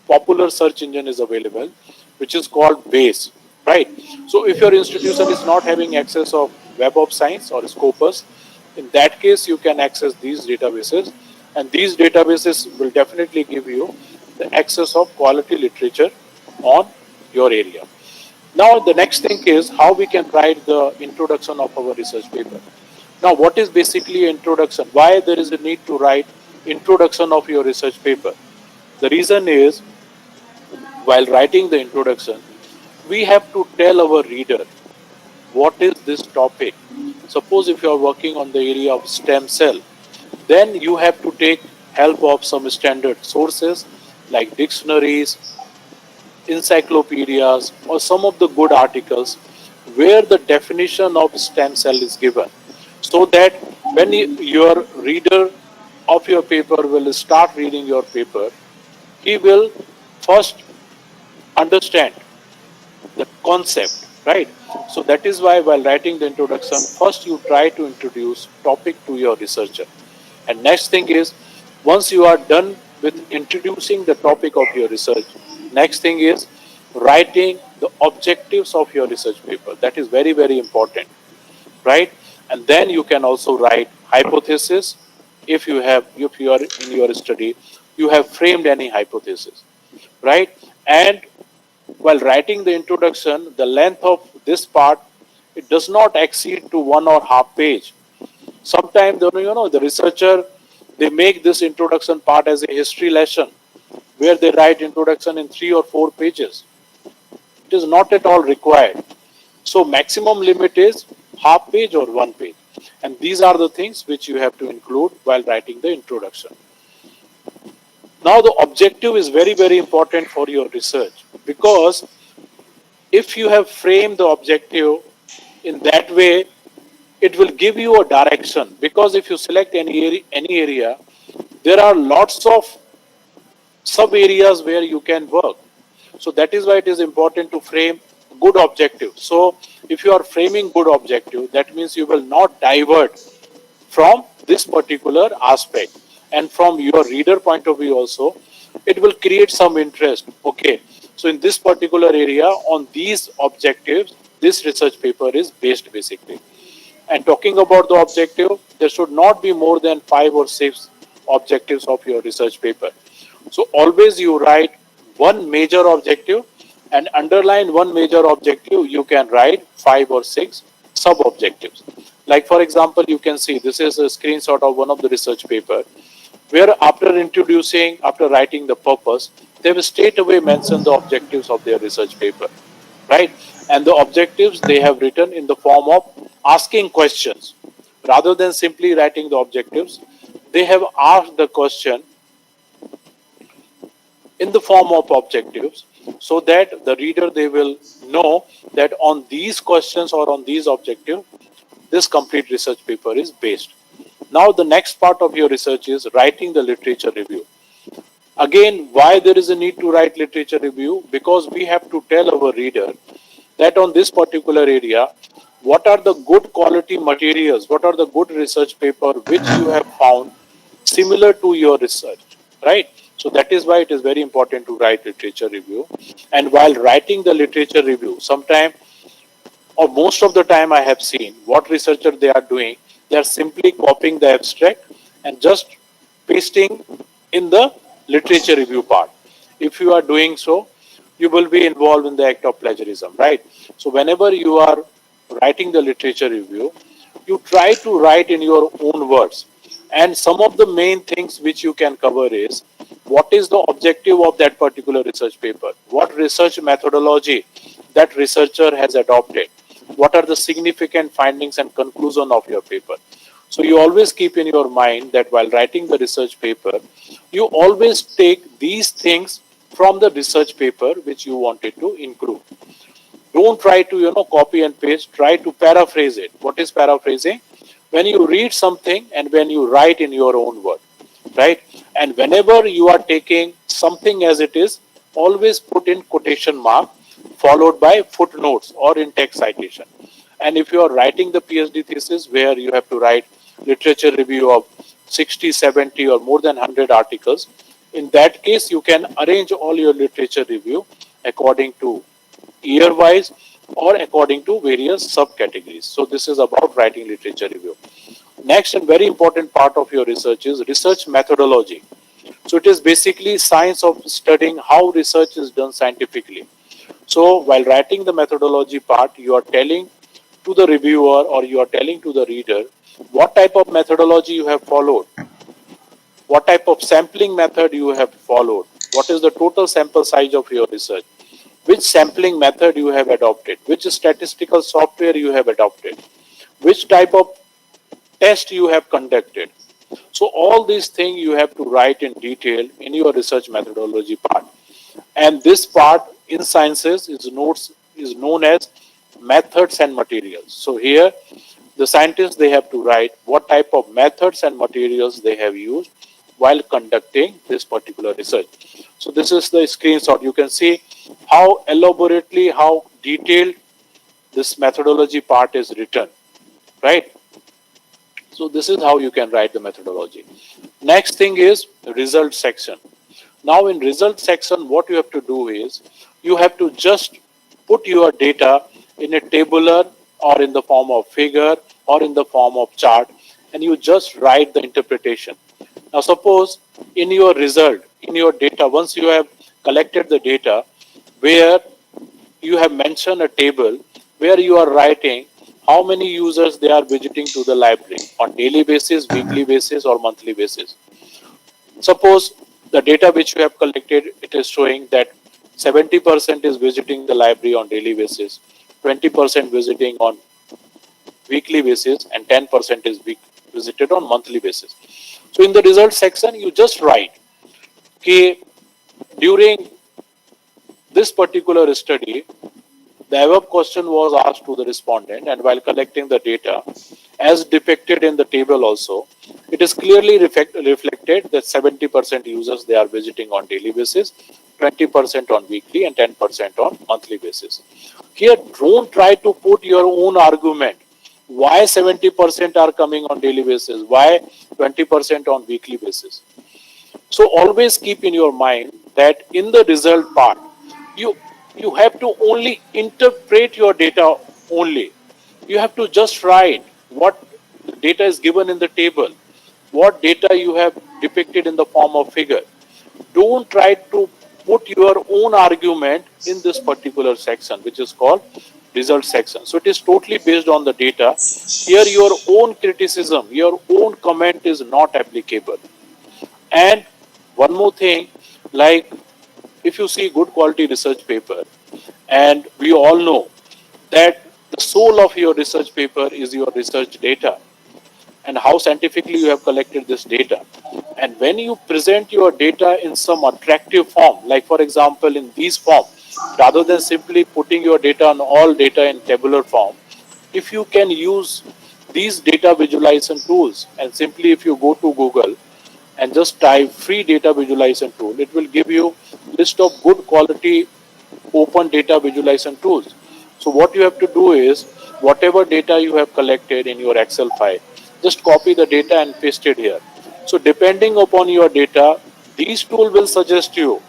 popular search engine is available, which is called Base, right? So if your institution is not having access of Web of Science or Scopus, in that case, you can access these databases, and these databases will definitely give you the access of quality literature on your area. Now, the next thing is how we can write the introduction of our research paper. Now, what is basically introduction? Why there is a need to write introduction of your research paper? The reason is, while writing the introduction, we have to tell our reader what is this topic. Suppose if you are working on the area of stem cell, then you have to take help of some standard sources like dictionaries, encyclopedias, or some of the good articles where the definition of stem cell is given, so that when your reader of your paper will start reading your paper, he will first understand the concept, right? So that is why while writing the introduction, first you try to introduce topic to your researcher. And next thing is, once you are done with introducing the topic of your research, next thing is writing the objectives of your research paper. That is very, very important, right? And then you can also write hypothesis. If you are in your study, you have framed any hypothesis, right? And while writing the introduction, the length of this part, it does not exceed to 1.5 page. Sometimes the researcher, they make this introduction part as a history lesson where they write introduction in 3 or 4 pages. It is not at all required. So maximum limit is half page or 1 page. And these are the things which you have to include while writing the introduction. Now the objective is very, very important for your research, because if you have framed the objective in that way, it will give you a direction. Because if you select any area, there are lots of sub areas where you can work. So that is why it is important to frame good objective. So if you are framing good objective, that means you will not divert from this particular aspect. And from your reader point of view also, it will create some interest. Okay, so in this particular area, on these objectives, this research paper is based basically. And talking about the objective, there should not be more than 5 or 6 objectives of your research paper. So always you write one major objective, and underline one major objective, you can write 5 or 6 sub objectives. Like for example, you can see this is a screenshot of one of the research paper, where after writing the purpose, they will straight away mention the objectives of their research paper, right? And the objectives they have written in the form of asking questions. Rather than simply writing the objectives, they have asked the question in the form of objectives, so that the reader, they will know that on these questions or on these objectives, this complete research paper is based. Now, the next part of your research is writing the literature review. Again, why there is a need to write literature review? Because we have to tell our reader that on this particular area, what are the good quality materials, what are the good research paper which you have found similar to your research, right? So that is why it is very important to write literature review. And while writing the literature review, sometimes or most of the time I have seen what researchers they are doing, they are simply copying the abstract and just pasting in the literature review part. If you are doing so, you will be involved in the act of plagiarism, right? So whenever you are writing the literature review, you try to write in your own words. And some of the main things which you can cover is what is the objective of that particular research paper, what research methodology that researcher has adopted, what are the significant findings and conclusion of your paper. So you always keep in your mind that while writing the research paper, you always take these things from the research paper which you wanted to include. Don't try to copy and paste, try to paraphrase it. What is paraphrasing? When you read something and when you write in your own word, right? And whenever you are taking something as it is, always put in quotation mark followed by footnotes or in text citation. And if you are writing the PhD thesis where you have to write literature review of 60, 70 or more than 100 articles, in that case you can arrange all your literature review according to year wise or according to various subcategories. So this is about writing literature review. Next and very important part of your research is research methodology. So it is basically science of studying how research is done scientifically. So while writing the methodology part, you are telling to the reviewer or you are telling to the reader what type of methodology you have followed, what type of sampling method you have followed, what is the total sample size of your research, which sampling method you have adopted, which statistical software you have adopted, which type of test you have conducted. So all these things you have to write in detail in your research methodology part. And this part in sciences is known as methods and materials. So here the scientists they have to write what type of methods and materials they have used while conducting this particular research. So this is the screenshot. You can see how elaborately, how detailed this methodology part is written, right? So this is how you can write the methodology. Next thing is result section. Now in result section, what you have to do is you have to just put your data in a tabular or in the form of figure or in the form of chart, and you just write the interpretation. Now suppose in your result, in your data, once you have collected the data, where you have mentioned a table where you are writing how many users they are visiting to the library on daily basis, weekly basis or monthly basis. Suppose the data which you have collected, it is showing that 70% is visiting the library on daily basis, 20% visiting on weekly basis, and 10% is visited on monthly basis. So in the result section, you just write, okay, during this particular study, the above question was asked to the respondent, and while collecting the data, as depicted in the table also, it is clearly reflected that 70% users they are visiting on daily basis, 20% on weekly, and 10% on monthly basis. Here, don't try to put your own argument. Why 70% are coming on daily basis? Why 20% on weekly basis? So always keep in your mind that in the result part, you you have to only interpret your data only. You have to just write what data is given in the table, what data you have depicted in the form of figure. Don't try to put your own argument in this particular section, which is called result section. So it is totally based on the data. Here your own criticism, your own comment is not applicable. And one more thing, like if you see good quality research paper, and we all know that the soul of your research paper is your research data and how scientifically you have collected this data. And when you present your data in some attractive form, like for example in these form, rather than simply putting your data on all data in tabular form, if you can use these data visualization tools. And simply if you go to Google and just type free data visualization tool, it will give you list of good quality open data visualization tools. So what you have to do is whatever data you have collected in your Excel file, just copy the data and paste it here. So depending upon your data, these tools will suggest you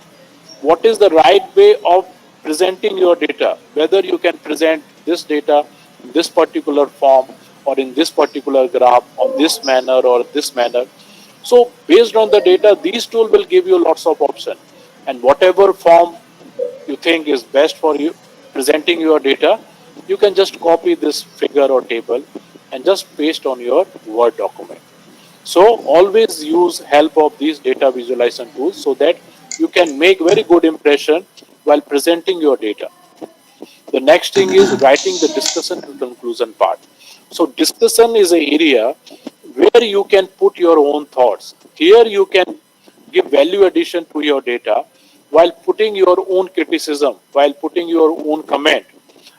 what is the right way of presenting your data, whether you can present this data in this particular form or in this particular graph on this manner or this manner. So based on the data, these tools will give you lots of options, and whatever form you think is best for you presenting your data, you can just copy this figure or table and just paste on your Word document. So always use help of these data visualization tools so that you can make very good impression while presenting your data. The next thing is writing the discussion and conclusion part. So discussion is an area where you can put your own thoughts. Here you can give value addition to your data while putting your own criticism, while putting your own comment.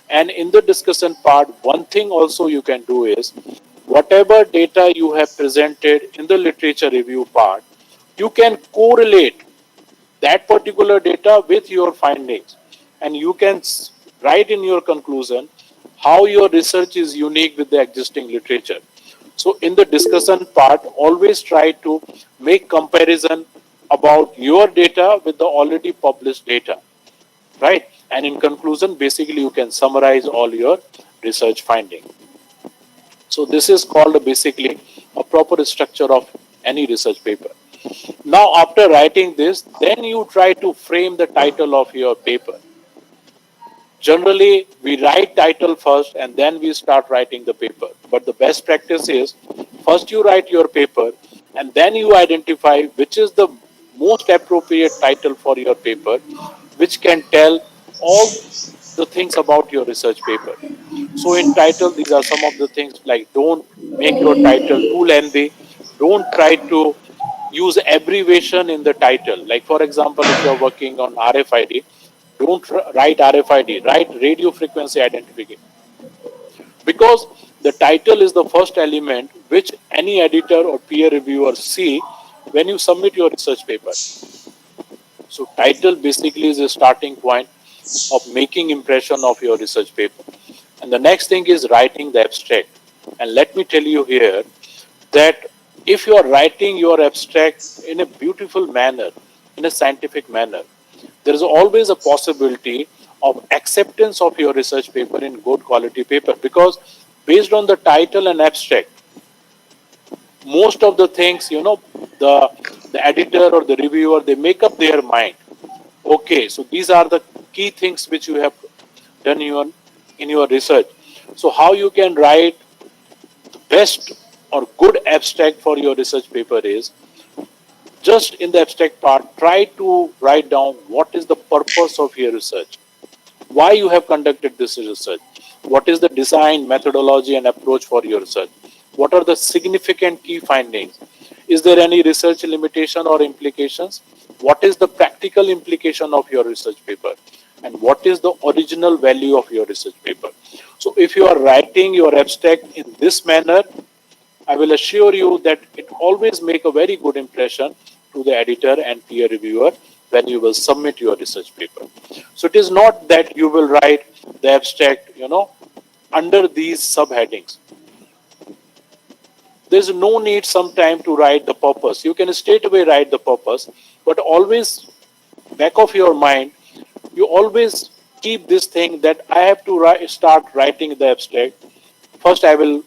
And in the discussion part, one thing also you can do is whatever data you have presented in the literature review part, you can correlate that particular data with your findings, and you can write in your conclusion how your research is unique with the existing literature. So in the discussion part, always try to make comparison about your data with the already published data, right? And in conclusion, basically you can summarize all your research finding. So this is called basically a proper structure of any research paper. Now, after writing this, then you try to frame the title of your paper. Generally, we write title first and then we start writing the paper. But the best practice is first you write your paper and then you identify which is the most appropriate title for your paper, which can tell all the things about your research paper. So in title, these are some of the things like don't make your title too lengthy. Don't try to use abbreviation in the title. Like for example, if you're working on RFID, don't write RFID, write radio frequency identification. Because the title is the first element which any editor or peer reviewer see when you submit your research paper. So title basically is a starting point of making impression of your research paper. And the next thing is writing the abstract. And let me tell you here that if you are writing your abstract in a beautiful manner, in a scientific manner, there is always a possibility of acceptance of your research paper in good quality paper, because based on the title and abstract, most of the things, the the editor or the reviewer, they make up their mind. Okay, so these are the key things which you have done in your research. So how you can write the best or good abstract for your research paper is just in the abstract part, try to write down what is the purpose of your research, why you have conducted this research, what is the design, methodology, and approach for your research, what are the significant key findings, is there any research limitation or implications, what is the practical implication of your research paper, and what is the original value of your research paper. So if you are writing your abstract in this manner, I will assure you that it always make a very good impression to the editor and peer reviewer when you will submit your research paper. So it is not that you will write the abstract, under these subheadings. There is no need sometime to write the purpose. You can straight away write the purpose, but always back of your mind, you always keep this thing that I have to start writing the abstract. First, I will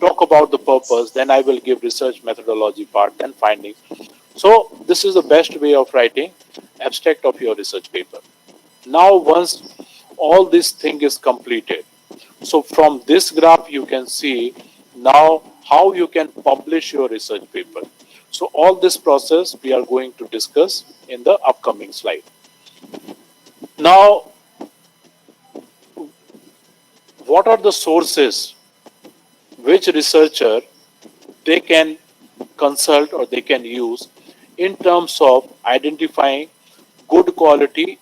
talk about the purpose, then I will give research methodology part, then findings. So this is the best way of writing abstract of your research paper. Now once all this thing is completed, so from this graph you can see now how you can publish your research paper. So all this process we are going to discuss in the upcoming slide. Now, what are the sources which researcher they can consult or they can use in terms of identifying good quality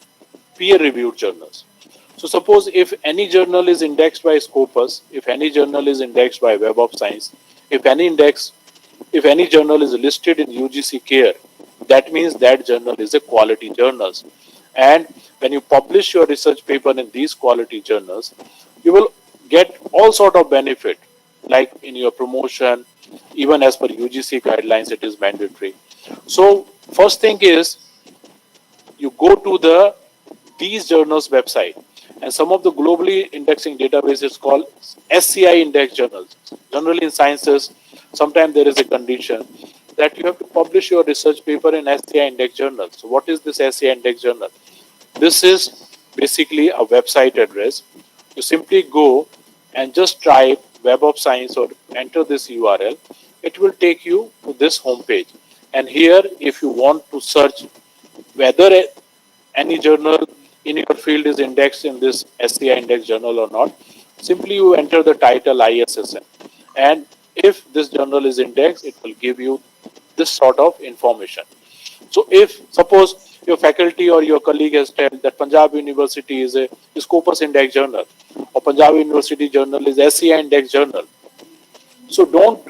peer reviewed journals? So suppose if any journal is indexed by Scopus, if any journal is indexed by Web of Science, if any index, if any journal is listed in UGC Care, that means that journal is a quality journal. And when you publish your research paper in these quality journals, you will get all sort of benefit, like in your promotion, even as per UGC guidelines, it is mandatory. So first thing is you go to the these journals website, and some of the globally indexing databases called SCI index journals. Generally in sciences, sometimes there is a condition that you have to publish your research paper in SCI index journal. So what is this SCI index journal? This is basically a website address. You simply go and just type Web of Science or enter this URL. It will take you to this homepage. And here, if you want to search whether any journal in your field is indexed in this SCI index journal or not, simply you enter the title ISSN. And if this journal is indexed, it will give you this sort of information. So if suppose your faculty or your colleague has told that Punjab University is a Scopus Index journal or Punjab University journal is SCI Index journal, so don't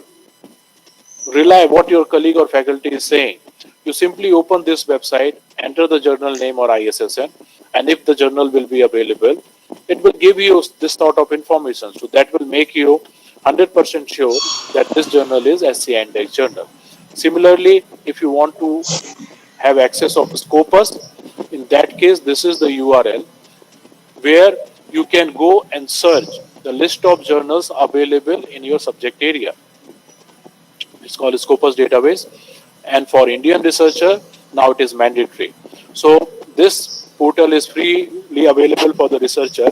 rely what your colleague or faculty is saying. You simply open this website, enter the journal name or ISSN, and if the journal will be available, it will give you this sort of information. So that will make you 100% sure that this journal is SCI Index journal. Similarly, if you want to have access of Scopus, in that case, this is the URL where you can go and search the list of journals available in your subject area. It's called Scopus Database, and for Indian researcher, now it is mandatory. So this portal is freely available for the researcher,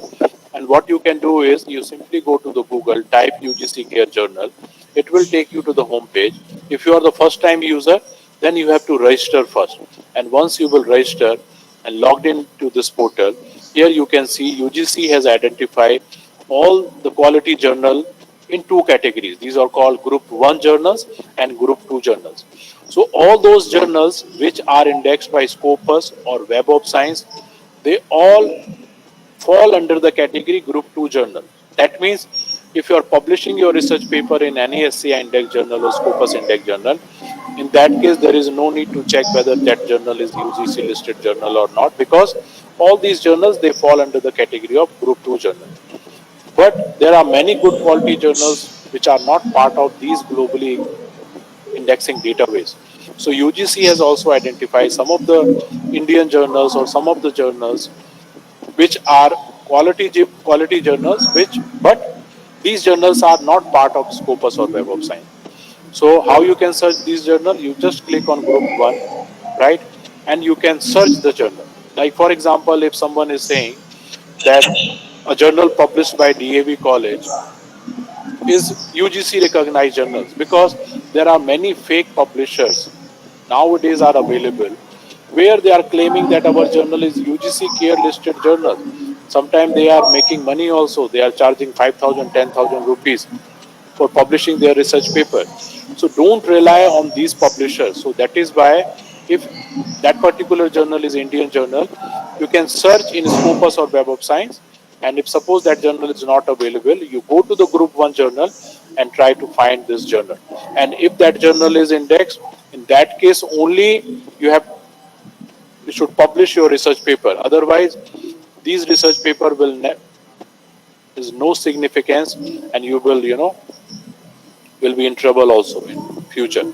and what you can do is you simply go to the Google, type UGC Care Journal. It will take you to the home page. If you are the first time user, then you have to register first. And once you will register and logged into this portal, here you can see UGC has identified all the quality journal in two categories. These are called Group 1 journals and Group 2 journals. So all those journals which are indexed by Scopus or Web of Science, they all fall under the category Group 2 journal. That means if you are publishing your research paper in any SCI index journal or Scopus index journal, in that case there is no need to check whether that journal is UGC listed journal or not, because all these journals they fall under the category of Group 2 journal. But there are many good quality journals which are not part of these globally indexing database. So UGC has also identified some of the Indian journals or some of the journals which are quality journals, which but these journals are not part of Scopus or Web of Science. So how you can search these journal? You just click on Group 1, right? And you can search the journal. Like for example, if someone is saying that a journal published by DAV College is UGC recognized journals, because there are many fake publishers nowadays are available where they are claiming that our journal is UGC care listed journal. Sometimes they are making money also. They are charging 5,000, 10,000 rupees for publishing their research paper. So don't rely on these publishers. So that is why if that particular journal is Indian journal, you can search in Scopus or Web of Science, and if suppose that journal is not available, you go to the Group 1 journal and try to find this journal. And if that journal is indexed, in that case only you should publish your research paper. Otherwise, these research paper will is no significance, and you will be in trouble also in future.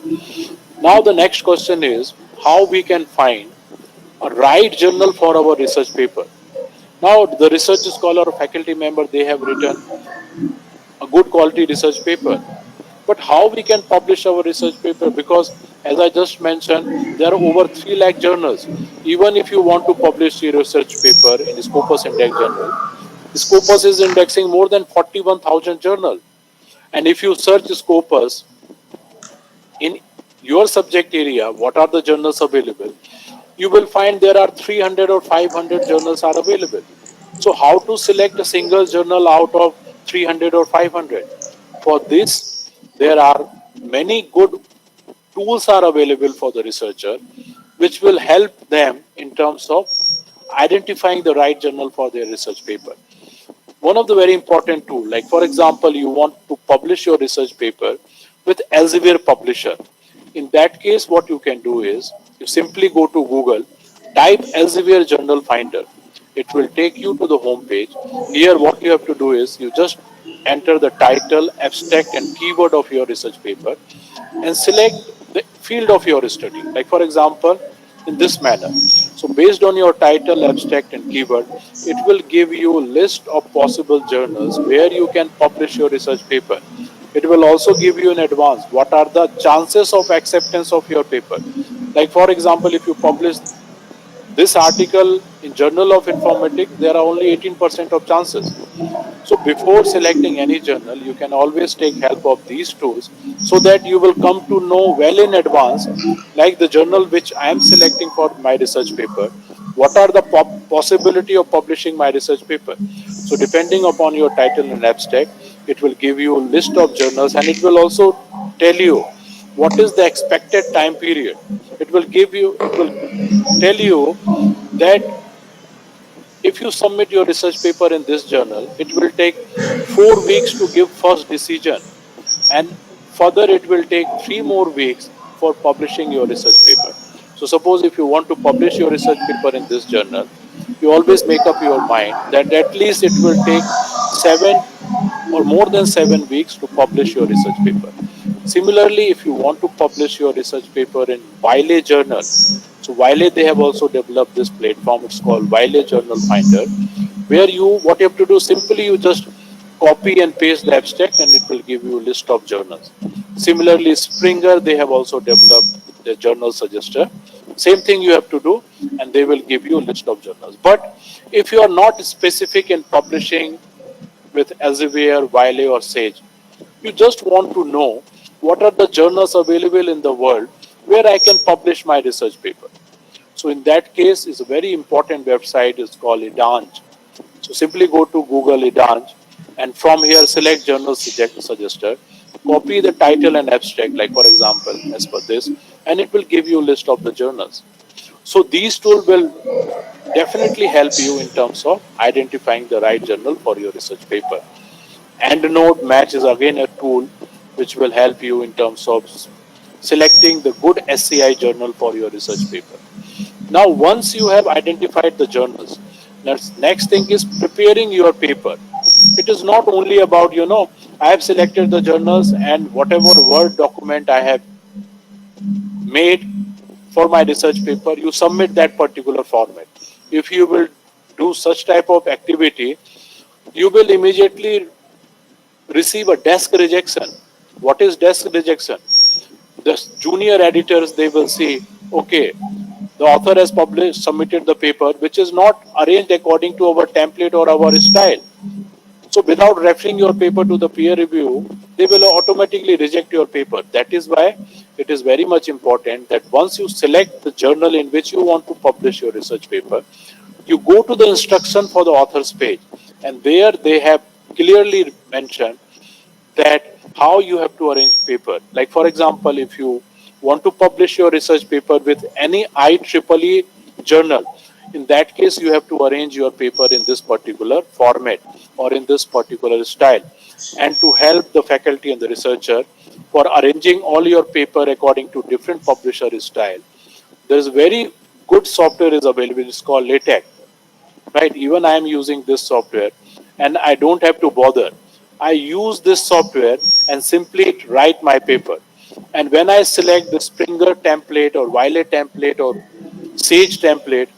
Now the next question is how we can find a right journal for our research paper. Now the research scholar or faculty member, they have written a good quality research paper. But how we can publish our research paper? Because as I just mentioned, there are over 3 lakh journals. Even if you want to publish your research paper in Scopus Index Journal, Scopus is indexing more than 41,000 journals. And if you search Scopus in your subject area, what are the journals available? You will find there are 300 or 500 journals are available. So how to select a single journal out of 300 or 500? For this, there are many good tools are available for the researcher, which will help them in terms of identifying the right journal for their research paper. One of the very important tool, like for example, you want to publish your research paper with Elsevier publisher. In that case, what you can do is you simply go to Google, type Elsevier journal finder. It will take you to the home page. Here what you have to do is you just enter the title, abstract and keyword of your research paper and select the field of your study. Like for example, in this manner. So based on your title, abstract and keyword, it will give you a list of possible journals where you can publish your research paper. It will also give you in advance what are the chances of acceptance of your paper. Like for example, if you publish this article in Journal of Informatics, there are only 18% of chances. So before selecting any journal, you can always take help of these tools so that you will come to know well in advance, like the journal which I am selecting for my research paper, what are the possibility of publishing my research paper. So depending upon your title and abstract, it will give you a list of journals and it will also tell you what is the expected time period. It will tell you that if you submit your research paper in this journal, it will take 4 weeks to give first decision, and further it will take 3 more weeks for publishing your research paper. So suppose if you want to publish your research paper in this journal, you always make up your mind that at least it will take 7 or more than 7 weeks to publish your research paper. Similarly, if you want to publish your research paper in Wiley Journal, so Wiley, they have also developed this platform. It's called Wiley Journal Finder, where what you have to do, simply you just copy and paste the abstract and it will give you a list of journals. Similarly, Springer, they have also developed the journal suggester. Same thing you have to do and they will give you a list of journals. But if you are not specific in publishing with Elsevier, Wiley or Sage, you just want to know what are the journals available in the world where I can publish my research paper. So in that case, is a very important website is called Idange. So simply go to Google Idange and from here select journal suggester, copy the title and abstract, like for example, as per this, and it will give you a list of the journals. So these tools will definitely help you in terms of identifying the right journal for your research paper. EndNote Match is again a tool which will help you in terms of selecting the good SCI journal for your research paper. Now, once you have identified the journals, next thing is preparing your paper. It is not only about, I have selected the journals and whatever Word document I have made for my research paper, you submit that particular format. If you will do such type of activity, you will immediately receive a desk rejection. What is desk rejection? The junior editors, they will see, okay, the author has submitted the paper which is not arranged according to our template or our style. So without referring your paper to the peer review, they will automatically reject your paper. That is why it is very much important that once you select the journal in which you want to publish your research paper, you go to the instruction for the author's page, and there they have clearly mentioned that how you have to arrange paper. Like for example, if you want to publish your research paper with any IEEE journal, in that case you have to arrange your paper in this particular format or in this particular style. And to help the faculty and the researcher for arranging all your paper according to different publisher style, there is very good software is available. It's called LaTeX, right? Even I am using this software and I don't have to bother. I use this software and simply write my paper. And when I select the Springer template or Wiley template or Sage template,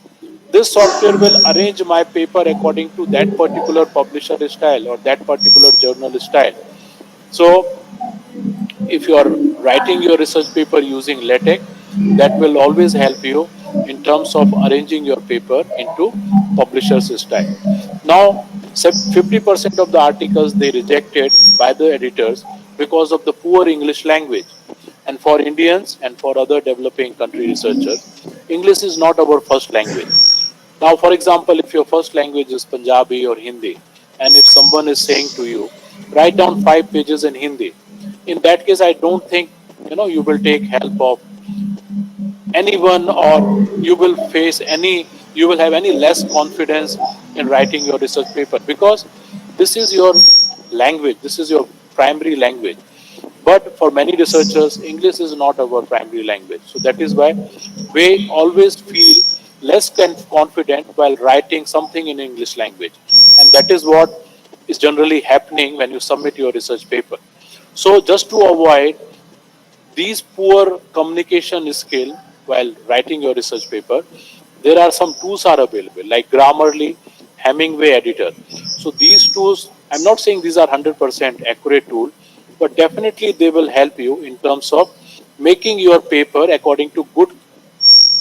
this software will arrange my paper according to that particular publisher style or that particular journal style. So if you are writing your research paper using LaTeX, that will always help you in terms of arranging your paper into publisher's style. Now, 50% of the articles they rejected by the editors because of the poor English language. And for Indians and for other developing country researchers, English is not our first language. Now, for example, if your first language is Punjabi or Hindi, and if someone is saying to you, write down 5 pages in Hindi, in that case, I don't think you will take help of anyone or you will face any you will have any less confidence in writing your research paper, because this is your language, this is your primary language. But for many researchers, English is not our primary language. So that is why we always feel less confident while writing something in English language. And that is what is generally happening when you submit your research paper. So just to avoid these poor communication skill while writing your research paper, there are some tools are available like Grammarly, Hemingway Editor. So these tools, I'm not saying these are 100% accurate tool, but definitely they will help you in terms of making your paper according to good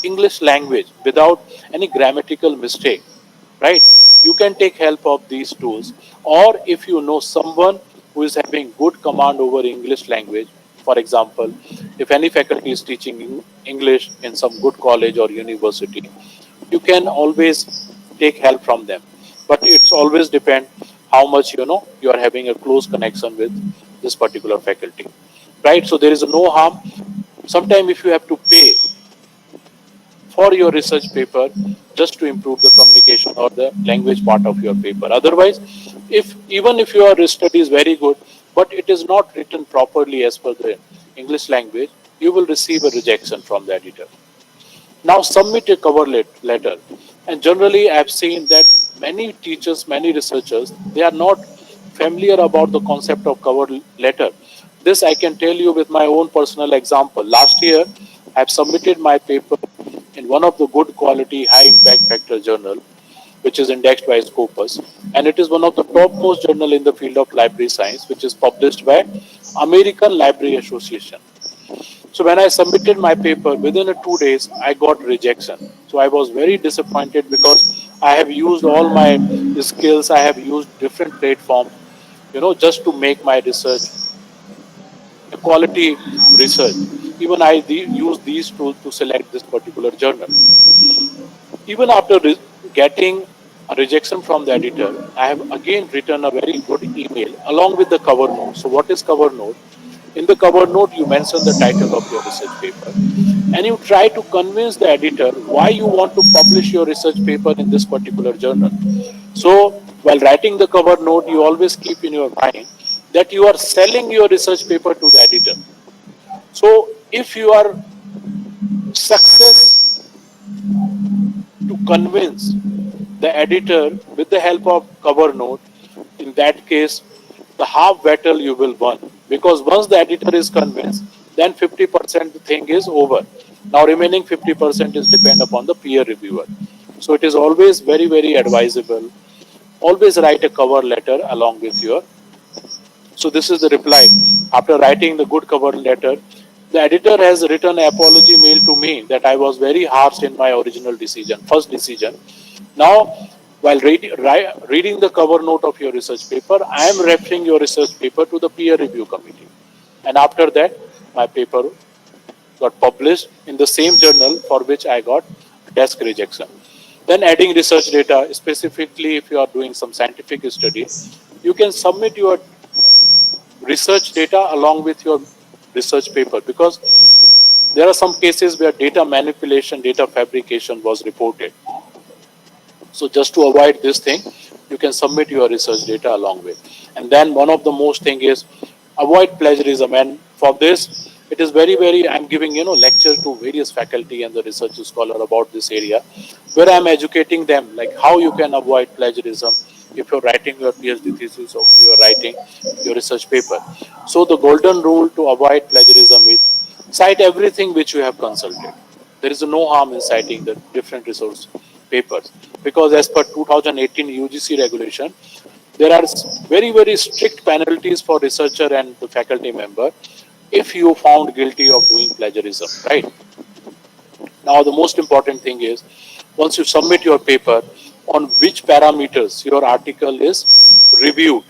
English language without any grammatical mistake, right? You can take help of these tools, or if you know someone who is having good command over English language, for example, if any faculty is teaching English in some good college or university, you can always take help from them. But it's always depend how much you are having a close connection with this particular faculty, right? So there is no harm. Sometimes if you have to pay for your research paper just to improve the communication or the language part of your paper. Otherwise, if even if your study is very good, but it is not written properly as per the English language, you will receive a rejection from the editor. Now submit a cover letter. And generally, I've seen that many teachers, many researchers, they are not familiar about the concept of cover letter. This I can tell you with my own personal example. Last year, I've submitted my paper in one of the good quality, high impact factor journal, which is indexed by Scopus, and it is one of the topmost journal in the field of library science, which is published by American Library Association. So when I submitted my paper, within a 2 days, I got rejection. So I was very disappointed because I have used all my skills. I have used different platforms, just to make my research a quality research. Even I use these tools to select this particular journal. Even after getting a rejection from the editor, I have again written a very good email along with the cover note. So what is cover note? In the cover note, you mention the title of your research paper, and you try to convince the editor why you want to publish your research paper in this particular journal. So, while writing the cover note, you always keep in your mind that you are selling your research paper to the editor. So, if you are success to convince the editor with the help of cover note, in that case, the half battle you will win. Because once the editor is convinced, then 50% thing is over. Now remaining 50% is depend upon the peer reviewer. So it is always very, very advisable. Always write a cover letter along with your. So this is the reply. After writing the good cover letter, the editor has written an apology mail to me that I was very harsh in my original decision, first decision. Now, while reading the cover note of your research paper, I am referring your research paper to the peer review committee. And after that, my paper got published in the same journal for which I got desk rejection. Then adding research data, specifically if you are doing some scientific study, you can submit your research data along with your research paper, because there are some cases where data manipulation, data fabrication was reported. So just to avoid this thing, you can submit your research data along with. And then one of the most thing is avoid plagiarism. And for this, it is very, very, I'm giving, lecture to various faculty and the research scholar about this area, where I'm educating them, like how you can avoid plagiarism if you're writing your PhD thesis or you're writing your research paper. So the golden rule to avoid plagiarism is cite everything which you have consulted. There is no harm in citing the different resource papers, because as per 2018 UGC regulation, there are very, very strict penalties for researcher and the faculty member if you found guilty of doing plagiarism, right? Now the most important thing is, once you submit your paper, on which parameters your article is reviewed.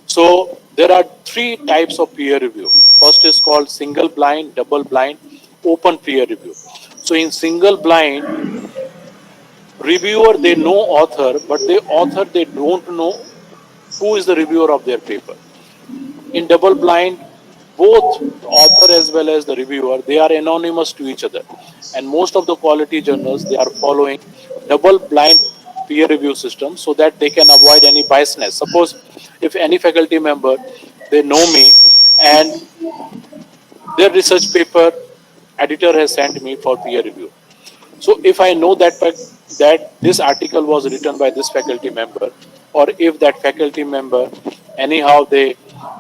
So there are three types of peer review. First is called single blind, double blind, open peer review. So in single blind, reviewer they know author, but the author they don't know who is the reviewer of their paper. In double blind, both the author as well as the reviewer, they are anonymous to each other. And most of the quality journals, they are following double blind peer review system so that they can avoid any biasness. Suppose if any faculty member, they know me and their research paper editor has sent me for peer review. So if I know that this article was written by this faculty member, or if that faculty member anyhow they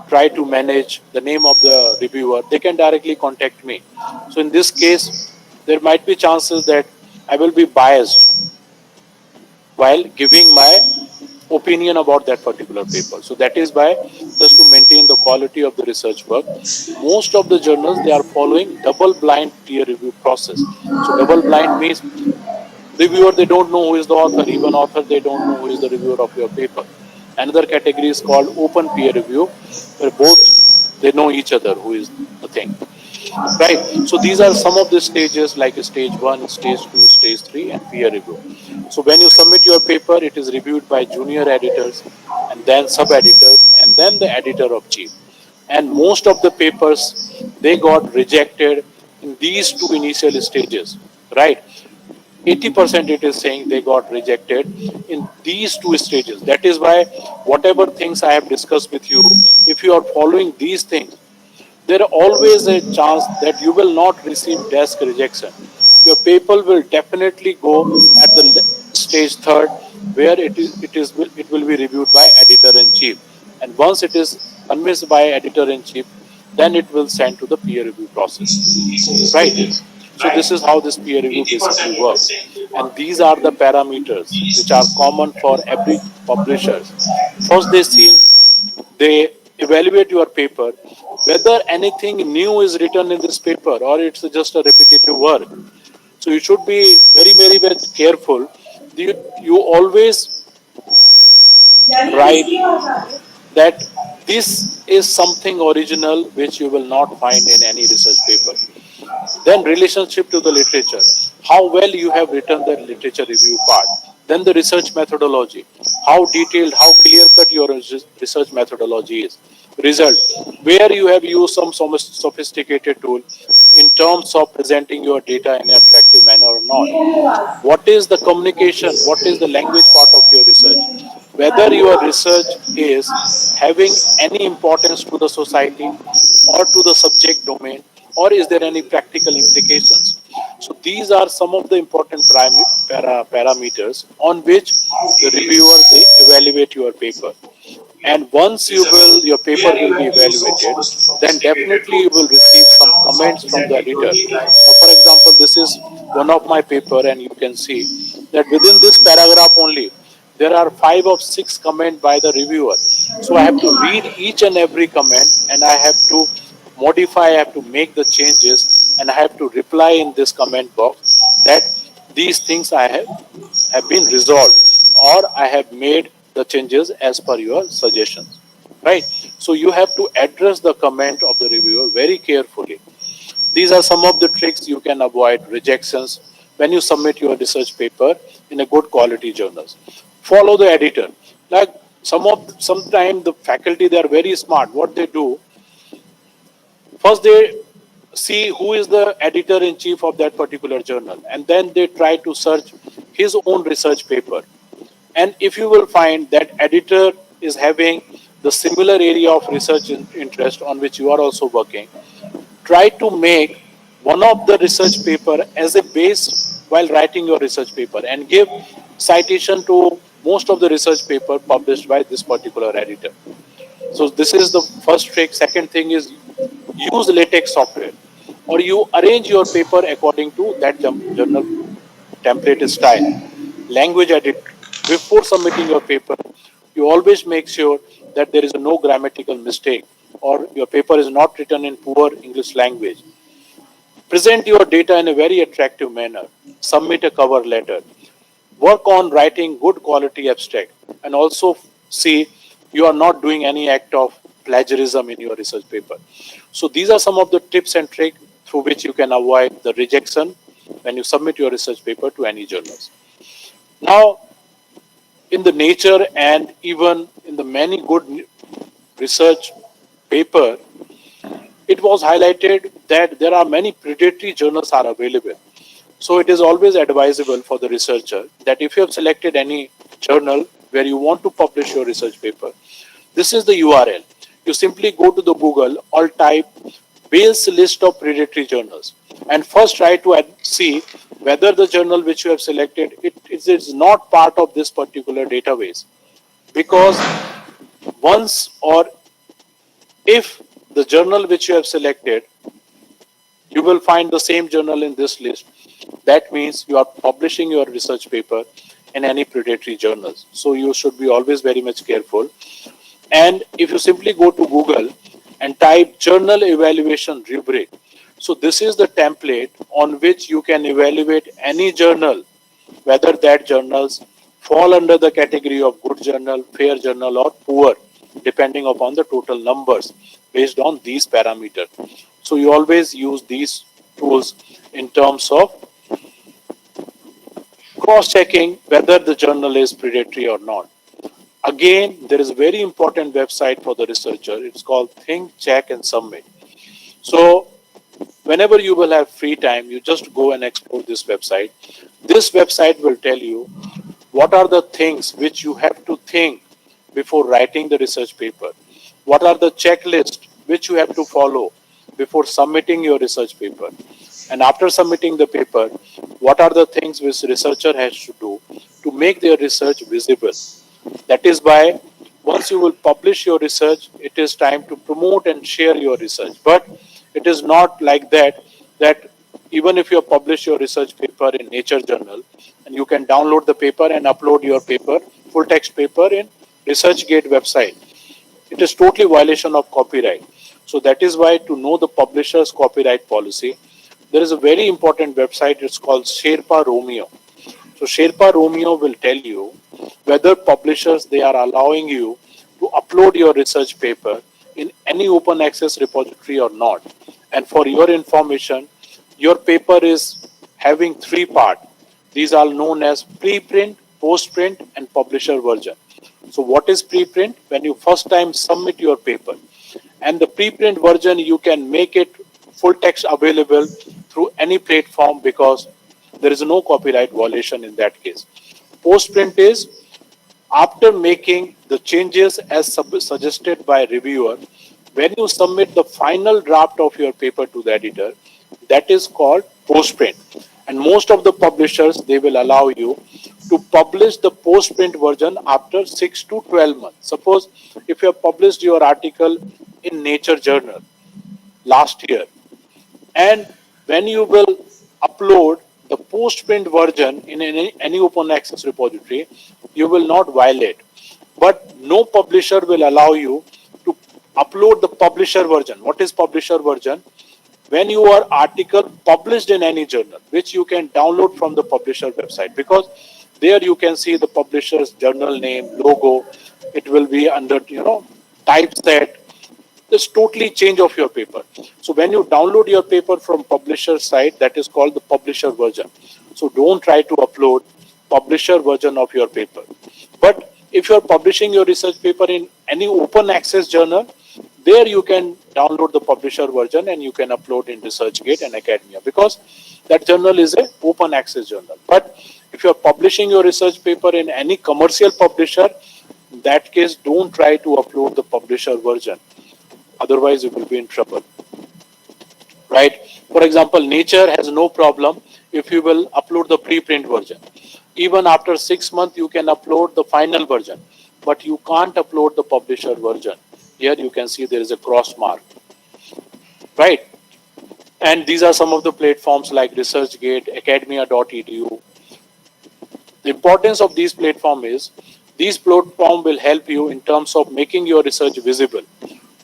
try to manage the name of the reviewer, they can directly contact me. So in this case, there might be chances that I will be biased while giving my opinion about that particular paper. So that is why, just to maintain the quality of the research work, most of the journals they are following double blind peer review process. So double blind means reviewer they don't know who is the author, even author they don't know who is the reviewer of your paper. Another category is called open peer review, where both they know each other who is the thing, right? So these are some of the stages, like stage 1, stage 2, stage 3, and peer review. So when you submit your paper, it is reviewed by junior editors, and then sub editors, and then the editor of chief. And most of the papers they got rejected in these two initial stages, right? 80% it is saying they got rejected in these two stages. That is why whatever things I have discussed with you, if you are following these things, there is always a chance that you will not receive desk rejection. Your paper will definitely go at the stage third, where it will be reviewed by editor in chief. And once it is convinced by editor in chief, then it will send to the peer review process, right? So this is how this peer review basically works. And these are the parameters which are common for every publishers. First they evaluate your paper, whether anything new is written in this paper or it's just a repetitive work. So you should be very careful. You always write that this is something original which you will not find in any research paper. Then relationship to the literature, how well you have written the literature review part. Then the research methodology, how detailed, how clear cut your research methodology is. Result, where you have used some sophisticated tool in terms of presenting your data in an attractive manner or not. What is the communication, what is the language part of your research, whether your research is having any importance to the society or to the subject domain, or is there any practical implications. So these are some of the important parameters on which the reviewer they evaluate your paper. And once your paper will be evaluated, then definitely you will receive some comments from the editor. Now for example, this is one of my paper, and you can see that within this paragraph only there are 5 or 6 comments by the reviewer. So I have to read each and every comment, and I have to modify, I have to make the changes, and I have to reply in this comment box that these things have been resolved, or I have made the changes as per your suggestions, right? So you have to address the comment of the reviewer very carefully. These are some of the tricks you can avoid rejections when you submit your research paper in a good quality journals. Follow the editor. Like sometimes the faculty, they are very smart. What they do, first they see who is the editor in chief of that particular journal, and then they try to search his own research paper. And if you will find that editor is having the similar area of research interest on which you are also working, try to make one of the research paper as a base while writing your research paper, and give citation to most of the research paper published by this particular editor. So this is the first trick. Second thing is use latex software, or you arrange your paper according to that journal template style. Language edit, before submitting your paper, you always make sure that there is no grammatical mistake, or your paper is not written in poor English language. Present your data in a very attractive manner. Submit a cover letter. Work on writing good quality abstract, and also see you are not doing any act of plagiarism in your research paper. So these are some of the tips and tricks through which you can avoid the rejection when you submit your research paper to any journals. Now, in the Nature and even in the many good research paper, it was highlighted that there are many predatory journals are available. So it is always advisable for the researcher that if you have selected any journal where you want to publish your research paper, this is the URL. You simply go to the Google or type Wales list of predatory journals and first try to see whether the journal which you have selected it is not part of this particular database, because once or if the journal which you have selected, you will find the same journal in this list. That means you are publishing your research paper in any predatory journals. So you should be always very much careful. And if you simply go to Google and type journal evaluation rubric, so this is the template on which you can evaluate any journal, whether that journals fall under the category of good journal, fair journal, or poor, depending upon the total numbers based on these parameters. So you always use these tools in terms of cross-checking whether the journal is predatory or not. Again, there is a very important website for the researcher. It's called Think, Check, and Submit. So whenever you will have free time, you just go and explore this website. This website will tell you what are the things which you have to think before writing the research paper. What are the checklists which you have to follow before submitting your research paper. And after submitting the paper, what are the things which researcher has to do to make their research visible. That is why once you will publish your research, it is time to promote and share your research. But it is not like that even if you publish your research paper in Nature Journal, and you can download the paper and upload your paper, full text paper in ResearchGate website. It is totally violation of copyright. So that is why to know the publisher's copyright policy, there is a very important website, it's called Sherpa Romeo. So Sherpa Romeo will tell you whether publishers they are allowing you to upload your research paper in any open access repository or not. And for your information, your paper is having three parts. These are known as preprint, postprint, and publisher version. So what is preprint? When you first time submit your paper, and the preprint version you can make it full text available through any platform because there is no copyright violation in that case. Postprint is after making the changes as suggested by reviewer, when you submit the final draft of your paper to the editor, that is called postprint. And most of the publishers, they will allow you to publish the postprint version after 6 to 12 months. Suppose if you have published your article in Nature Journal last year, and when you will upload the postprint version in any open access repository, you will not violate. But no publisher will allow you to upload the publisher version. What is publisher version? When your article published in any journal, which you can download from the publisher website, because there you can see the publisher's journal name, logo, it will be under, typeset, this totally change of your paper. So when you download your paper from publisher site, that is called the publisher version. So don't try to upload publisher version of your paper. But if you are publishing your research paper in any open access journal, there you can download the publisher version and you can upload in ResearchGate and Academia, because that journal is an open access journal. But if you are publishing your research paper in any commercial publisher, in that case, don't try to upload the publisher version. Otherwise, you will be in trouble, right? For example, Nature has no problem if you will upload the preprint version. Even after 6 months, you can upload the final version, but you can't upload the publisher version. Here you can see there is a cross mark, right? And these are some of the platforms like ResearchGate, academia.edu. The importance of these platforms is these platforms will help you in terms of making your research visible.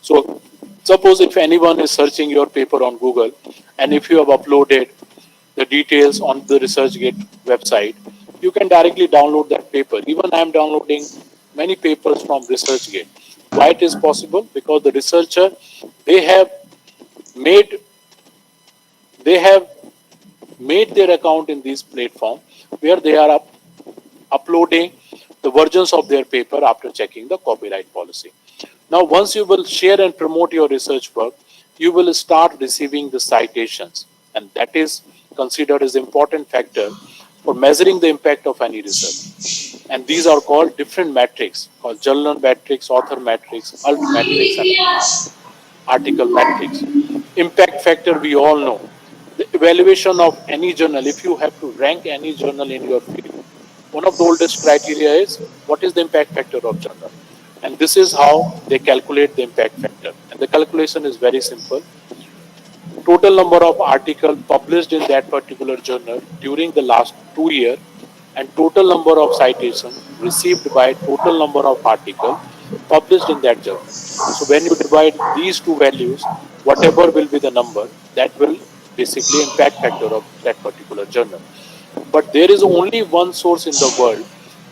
So suppose if anyone is searching your paper on Google and if you have uploaded the details on the ResearchGate website, you can directly download that paper. Even I am downloading many papers from ResearchGate. Why it is possible? Because the researcher, they have made they have made their account in this platform where they are uploading the versions of their paper after checking the copyright policy. Now, once you will share and promote your research work, you will start receiving the citations, and that is considered as important factor for measuring the impact of any research. And these are called different metrics, called journal metrics, author metrics, alt metrics, and article metrics. Impact factor, we all know. The evaluation of any journal, if you have to rank any journal in your field, one of the oldest criteria is what is the impact factor of journal. And this is how they calculate the impact factor. And the calculation is very simple. Total number of articles published in that particular journal during the last 2 years, and total number of citations received by total number of articles published in that journal. So when you divide these two values, whatever will be the number, that will basically impact factor of that particular journal. But there is only one source in the world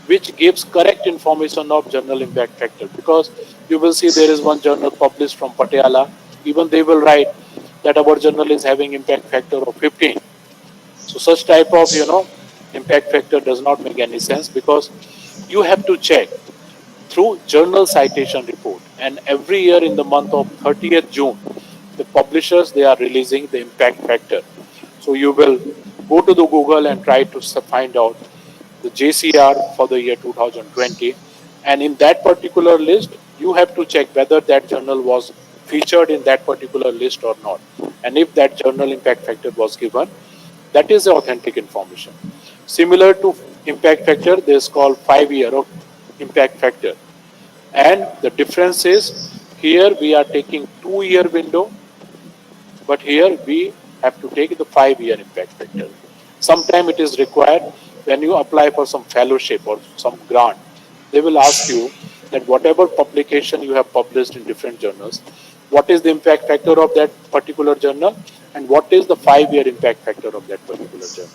which gives correct information of journal impact factor, because you will see there is one journal published from Patiala, even they will write that our journal is having impact factor of 15. So such type of impact factor does not make any sense, because you have to check through journal citation report, and every year in the month of 30th June the publishers, they are releasing the impact factor. So you will go to the Google and try to find out the JCR for the year 2020, and in that particular list you have to check whether that journal was featured in that particular list or not, and if that journal impact factor was given, that is the authentic information. Similar to impact factor, this is called 5 year of impact factor, and the difference is here we are taking 2 year window, but here we have to take the 5 year impact factor. Sometime it is required when you apply for some fellowship or some grant, they will ask you that whatever publication you have published in different journals, what is the impact factor of that particular journal, and what is the 5 year impact factor of that particular journal.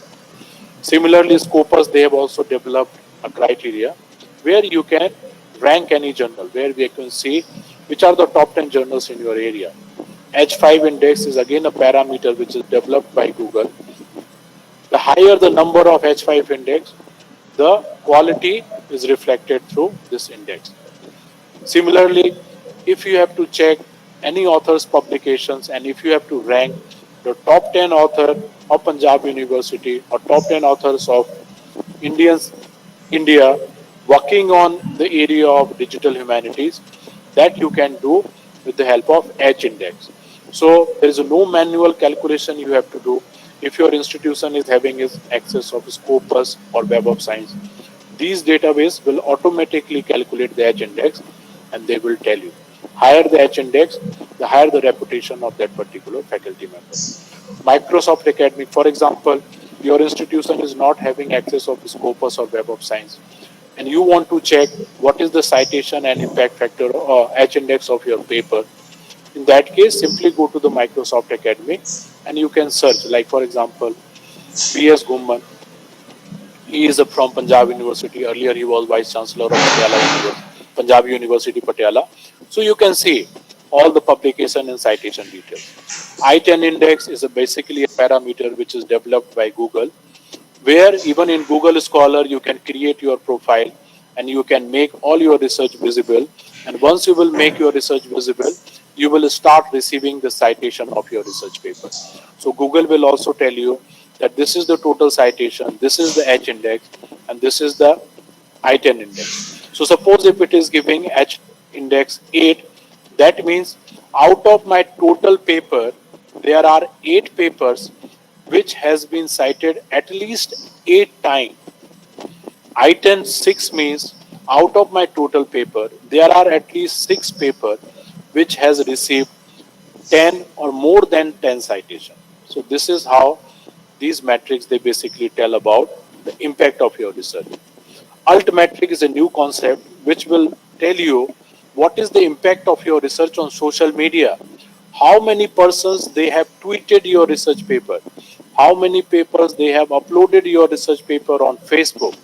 Similarly, Scopus, they have also developed a criteria where you can rank any journal, where we can see which are the top 10 journals in your area. H5 index is again a parameter which is developed by Google. The higher the number of H5 index, the quality is reflected through this index. Similarly, if you have to check any author's publications, and if you have to rank the top 10 author of Punjab University or top 10 authors of Indians, India working on the area of digital humanities, that you can do with the help of H index. So there is no manual calculation you have to do. If your institution is having access of Scopus or Web of Science, these database will automatically calculate the H index, and they will tell you. Higher the H index, the higher the reputation of that particular faculty member. Microsoft Academic, for example, your institution is not having access of Scopus or Web of Science, and you want to check what is the citation and impact factor or H index of your paper. In that case, simply go to the Microsoft Academic and you can search, like for example, B.S. Gumman. He is from Punjab University. Earlier, he was Vice Chancellor of Punjab University, Patiala. So you can see all the publication and citation details. I-10 index is basically a parameter which is developed by Google, where even in Google Scholar you can create your profile and you can make all your research visible. And once you will make your research visible, you will start receiving the citation of your research paper. So Google will also tell you that this is the total citation, this is the H index, and this is the I-10 index. So suppose if it is giving H index 8, that means out of my total paper, there are 8 papers which has been cited at least 8 times. I-10 6 means out of my total paper, there are at least 6 papers which has received 10 or more than 10 citations. So this is how these metrics, they basically tell about the impact of your research. Alt metric is a new concept which will tell you what is the impact of your research on social media. How many persons they have tweeted your research paper, how many papers they have uploaded your research paper on Facebook.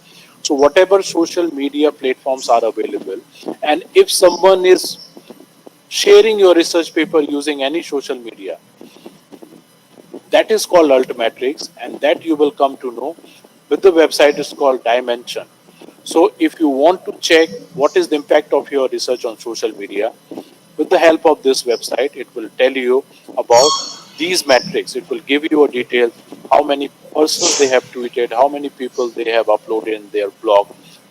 So whatever social media platforms are available, and if someone is sharing your research paper using any social media, that is called altmetrics, and that you will come to know with the website is called Dimension. So if you want to check what is the impact of your research on social media, with the help of this website, it will tell you about these metrics. It will give you a detail how many persons they have tweeted, how many people they have uploaded in their blog,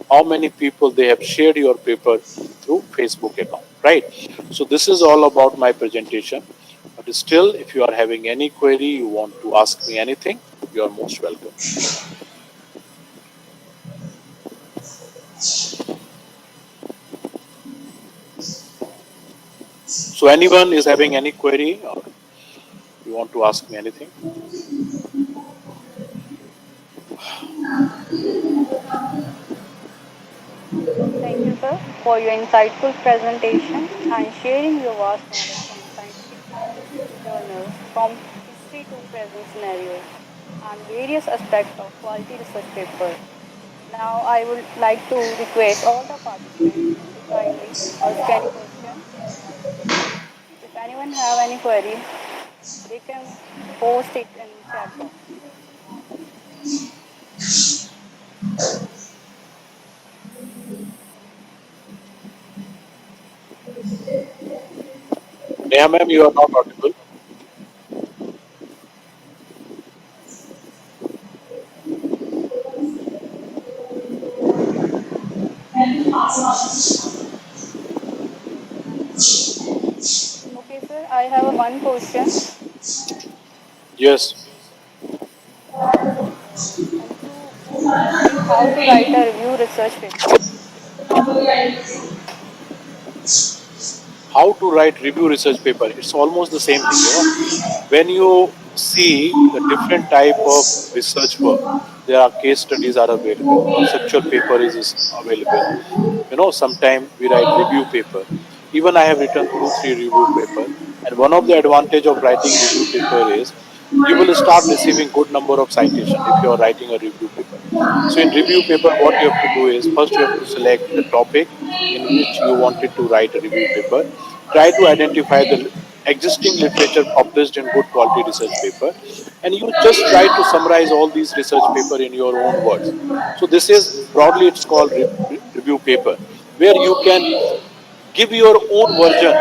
how many people they have shared your paper through Facebook account, right? So this is all about my presentation. But still, if you are having any query, you want to ask me anything, you are most welcome. So anyone is having any query or you want to ask me anything? Thank you, sir, for your insightful presentation and sharing your vast knowledge on scientific journals from history to present scenarios and various aspects of quality research paper. Now, I would like to request all the participants to kindly ask any question. If anyone have any query, they can post it in chat box. Neha ma'am, you are not audible. Okay, sir, I have a one question. Yes. Can you brief how to write a review research paper? How to write review research paper? It's almost the same thing, when you see the different type of research work, there are case studies are available, conceptual paper is available, sometimes we write review paper. Even I have written 2 3 review paper, and one of the advantage of writing review paper is you will start receiving good number of citation if you are writing a review paper. So in review paper, what you have to do is first you have to select the topic in which you wanted to write a review paper. Try to identify the existing literature published in good quality research paper, and you just try to summarize all these research paper in your own words. So this is broadly it's called review paper, where you can give your own version.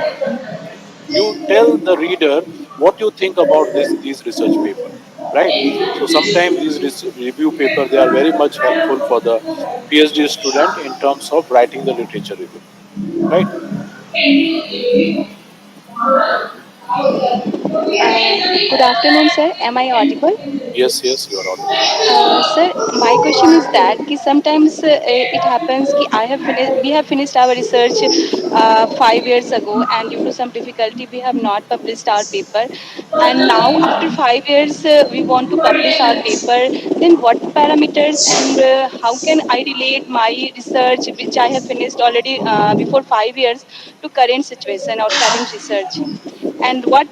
You tell the reader what you think about these research paper, right? So sometimes these review paper they are very much helpful for the PhD student in terms of writing the literature review, right? Good afternoon, sir. Am I audible? Yes, yes, you are audible. Sir, my question is that कि sometimes it happens कि we have finished our research 5 years ago, and due to some difficulty we have not published our paper, and now after 5 years we want to publish our paper. Then what parameters and how can I relate my research which I have finished already before 5 years to current situation or current research? And what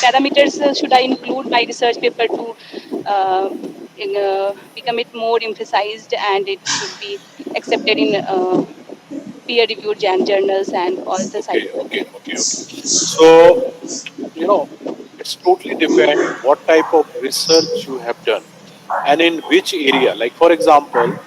parameters should I include my research paper to become it more emphasized and it should be accepted in peer-reviewed journals and all the Okay, scientific okay, okay, journals? okay. So you know it's totally depend what type of research you have done and in which area. Like for example,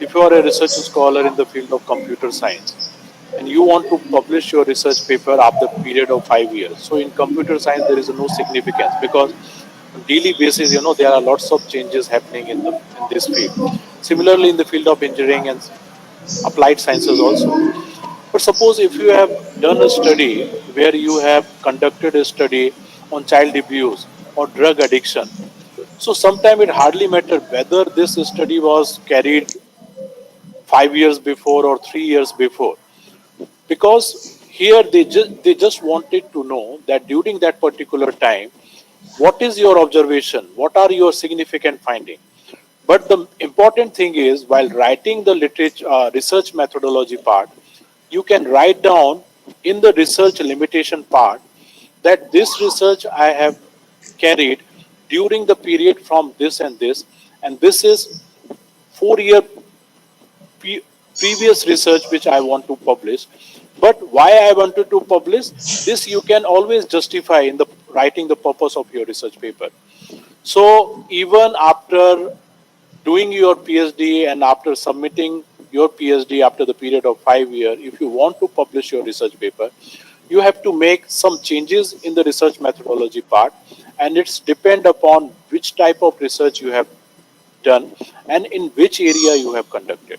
if you are a research scholar in the field of computer science and you want to publish your research paper after a period of 5 years, so in computer science there is no significance because on daily basis there are lots of changes happening in this field. Similarly in the field of engineering and applied sciences also. But suppose if you have done a study where you have conducted a study on child abuse or drug addiction, so sometimes it hardly matter whether this study was carried 5 years before or 3 years before, because here they just wanted to know that during that particular time, what is your observation, what are your significant findings. But the important thing is, while writing the literature research methodology part, you can write down in the research limitation part that this research I have carried during the period from this and this is 4 year previous research which I want to publish. But why I wanted to publish this, you can always justify in the writing the purpose of your research paper. So even after doing your PhD and after submitting your PhD after the period of 5 years, if you want to publish your research paper, you have to make some changes in the research methodology part, and it's depend upon which type of research you have done and in which area you have conducted,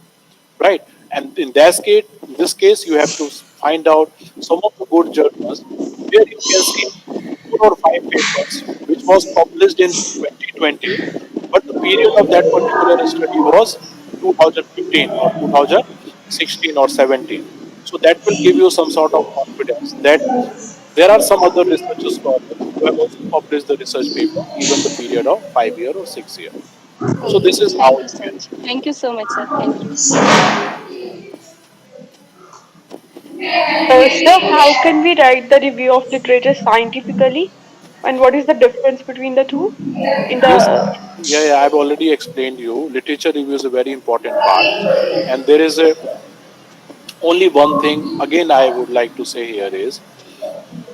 right? And in this case, you have to find out some of the good journals where you can see 4 or 5 papers which was published in 2020, but the period of that particular study was 2015 or 2016 or 17. So that will give you some sort of confidence that there are some other research scholars who have also published the research paper, even the period of 5 year or 6 year. So Okay. this is how Thank you you so can. much. Thank you so much, sir. Thank you. Sir, how can we write the review of literature scientifically? And what is the difference between the two? In Yes, the yeah, I've already explained you. Literature review is a very important part, and there is a only one thing again I would like to say here is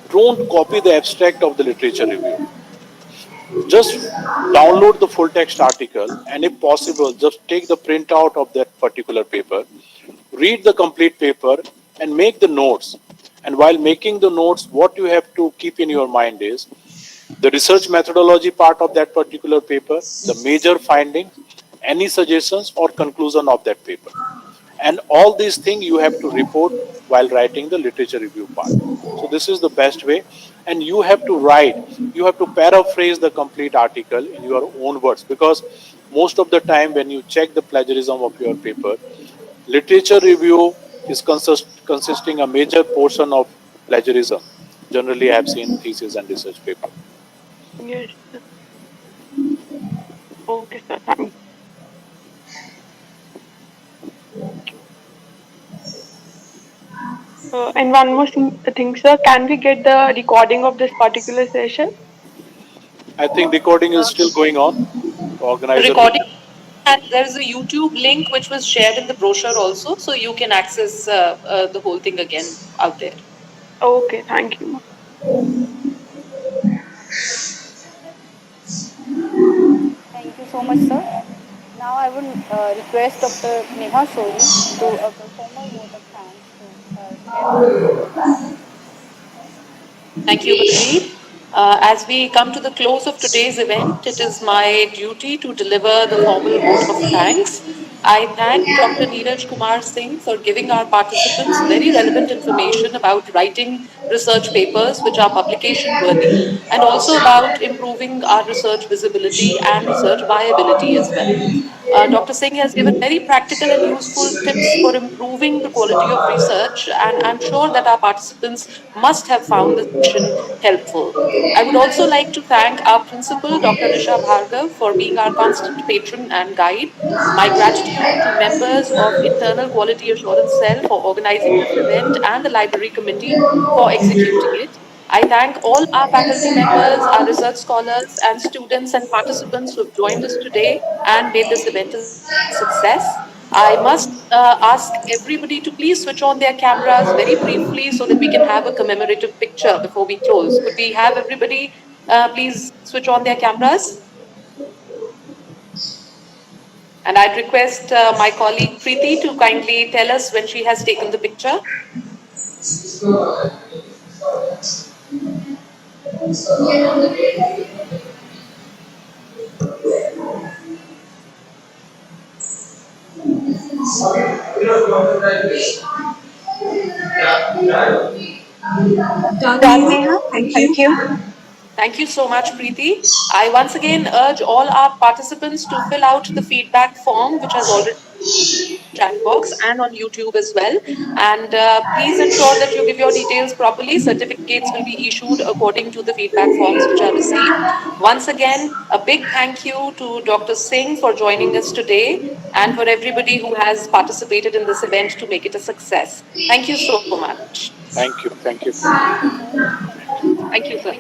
don't copy the abstract of the literature review. Just download the full text article, and if possible, just take the printout of that particular paper, read the complete paper, and make the notes. And while making the notes, what you have to keep in your mind is the research methodology part of that particular paper, the major findings, any suggestions or conclusion of that paper. And all these things you have to report while writing the literature review part. So this is the best way. And you have to write, you have to paraphrase the complete article in your own words, because most of the time when you check the plagiarism of your paper, literature review is consisting a major portion of plagiarism. Generally I have seen thesis and research paper. yes, okay, sir. Thank and one more thing, sir. Can we get the recording of this particular session? I think recording is still going on. Organizer will Recording, and there is a YouTube link which was shared in the brochure also, so you can access the whole thing again out there. Okay, thank you, ma'am. Thank you so much, sir. Now I will request Dr. Neha Sori to perform a vote of thanks to her esteemed guest. Thank you, Baljeet. As we come to the close of today's event, it is my duty to deliver the formal vote of thanks. I thank Dr. Neeraj Kumar Singh for giving our participants very relevant information about writing research papers which are publication worthy, and also about improving our research visibility and research viability as well. Dr. Singh has given very practical and useful tips for improving the quality of research, and I'm sure that our participants must have found the session helpful. I would also like to thank our principal, Dr. Nisha Bhargav, for being our constant patron and guide. My gratitude to members of Internal Quality Assurance Cell for organizing this event and the library committee for executing it. I thank all our faculty members, our research scholars, and students and participants who have joined us today and made this event a success. I must ask everybody to please switch on their cameras very briefly so that we can have a commemorative picture before we close. Could we have everybody please switch on their cameras? And I'd request my colleague Preeti to kindly tell us when she has taken the picture. Done, Neha. Thank you. Thank you. Thank you so much, Preeti. I once again urge all our participants to fill out the feedback form, which has already been posted in the chat box and on YouTube as well. And please ensure that you give your details properly. Certificates will be issued according to the feedback forms which are received. Once again, a big thank you to Dr. Singh for joining us today and for everybody who has participated in this event to make it a success. Thank you so much. thank you. Thank you, sir. Thank you. Thank you, sir.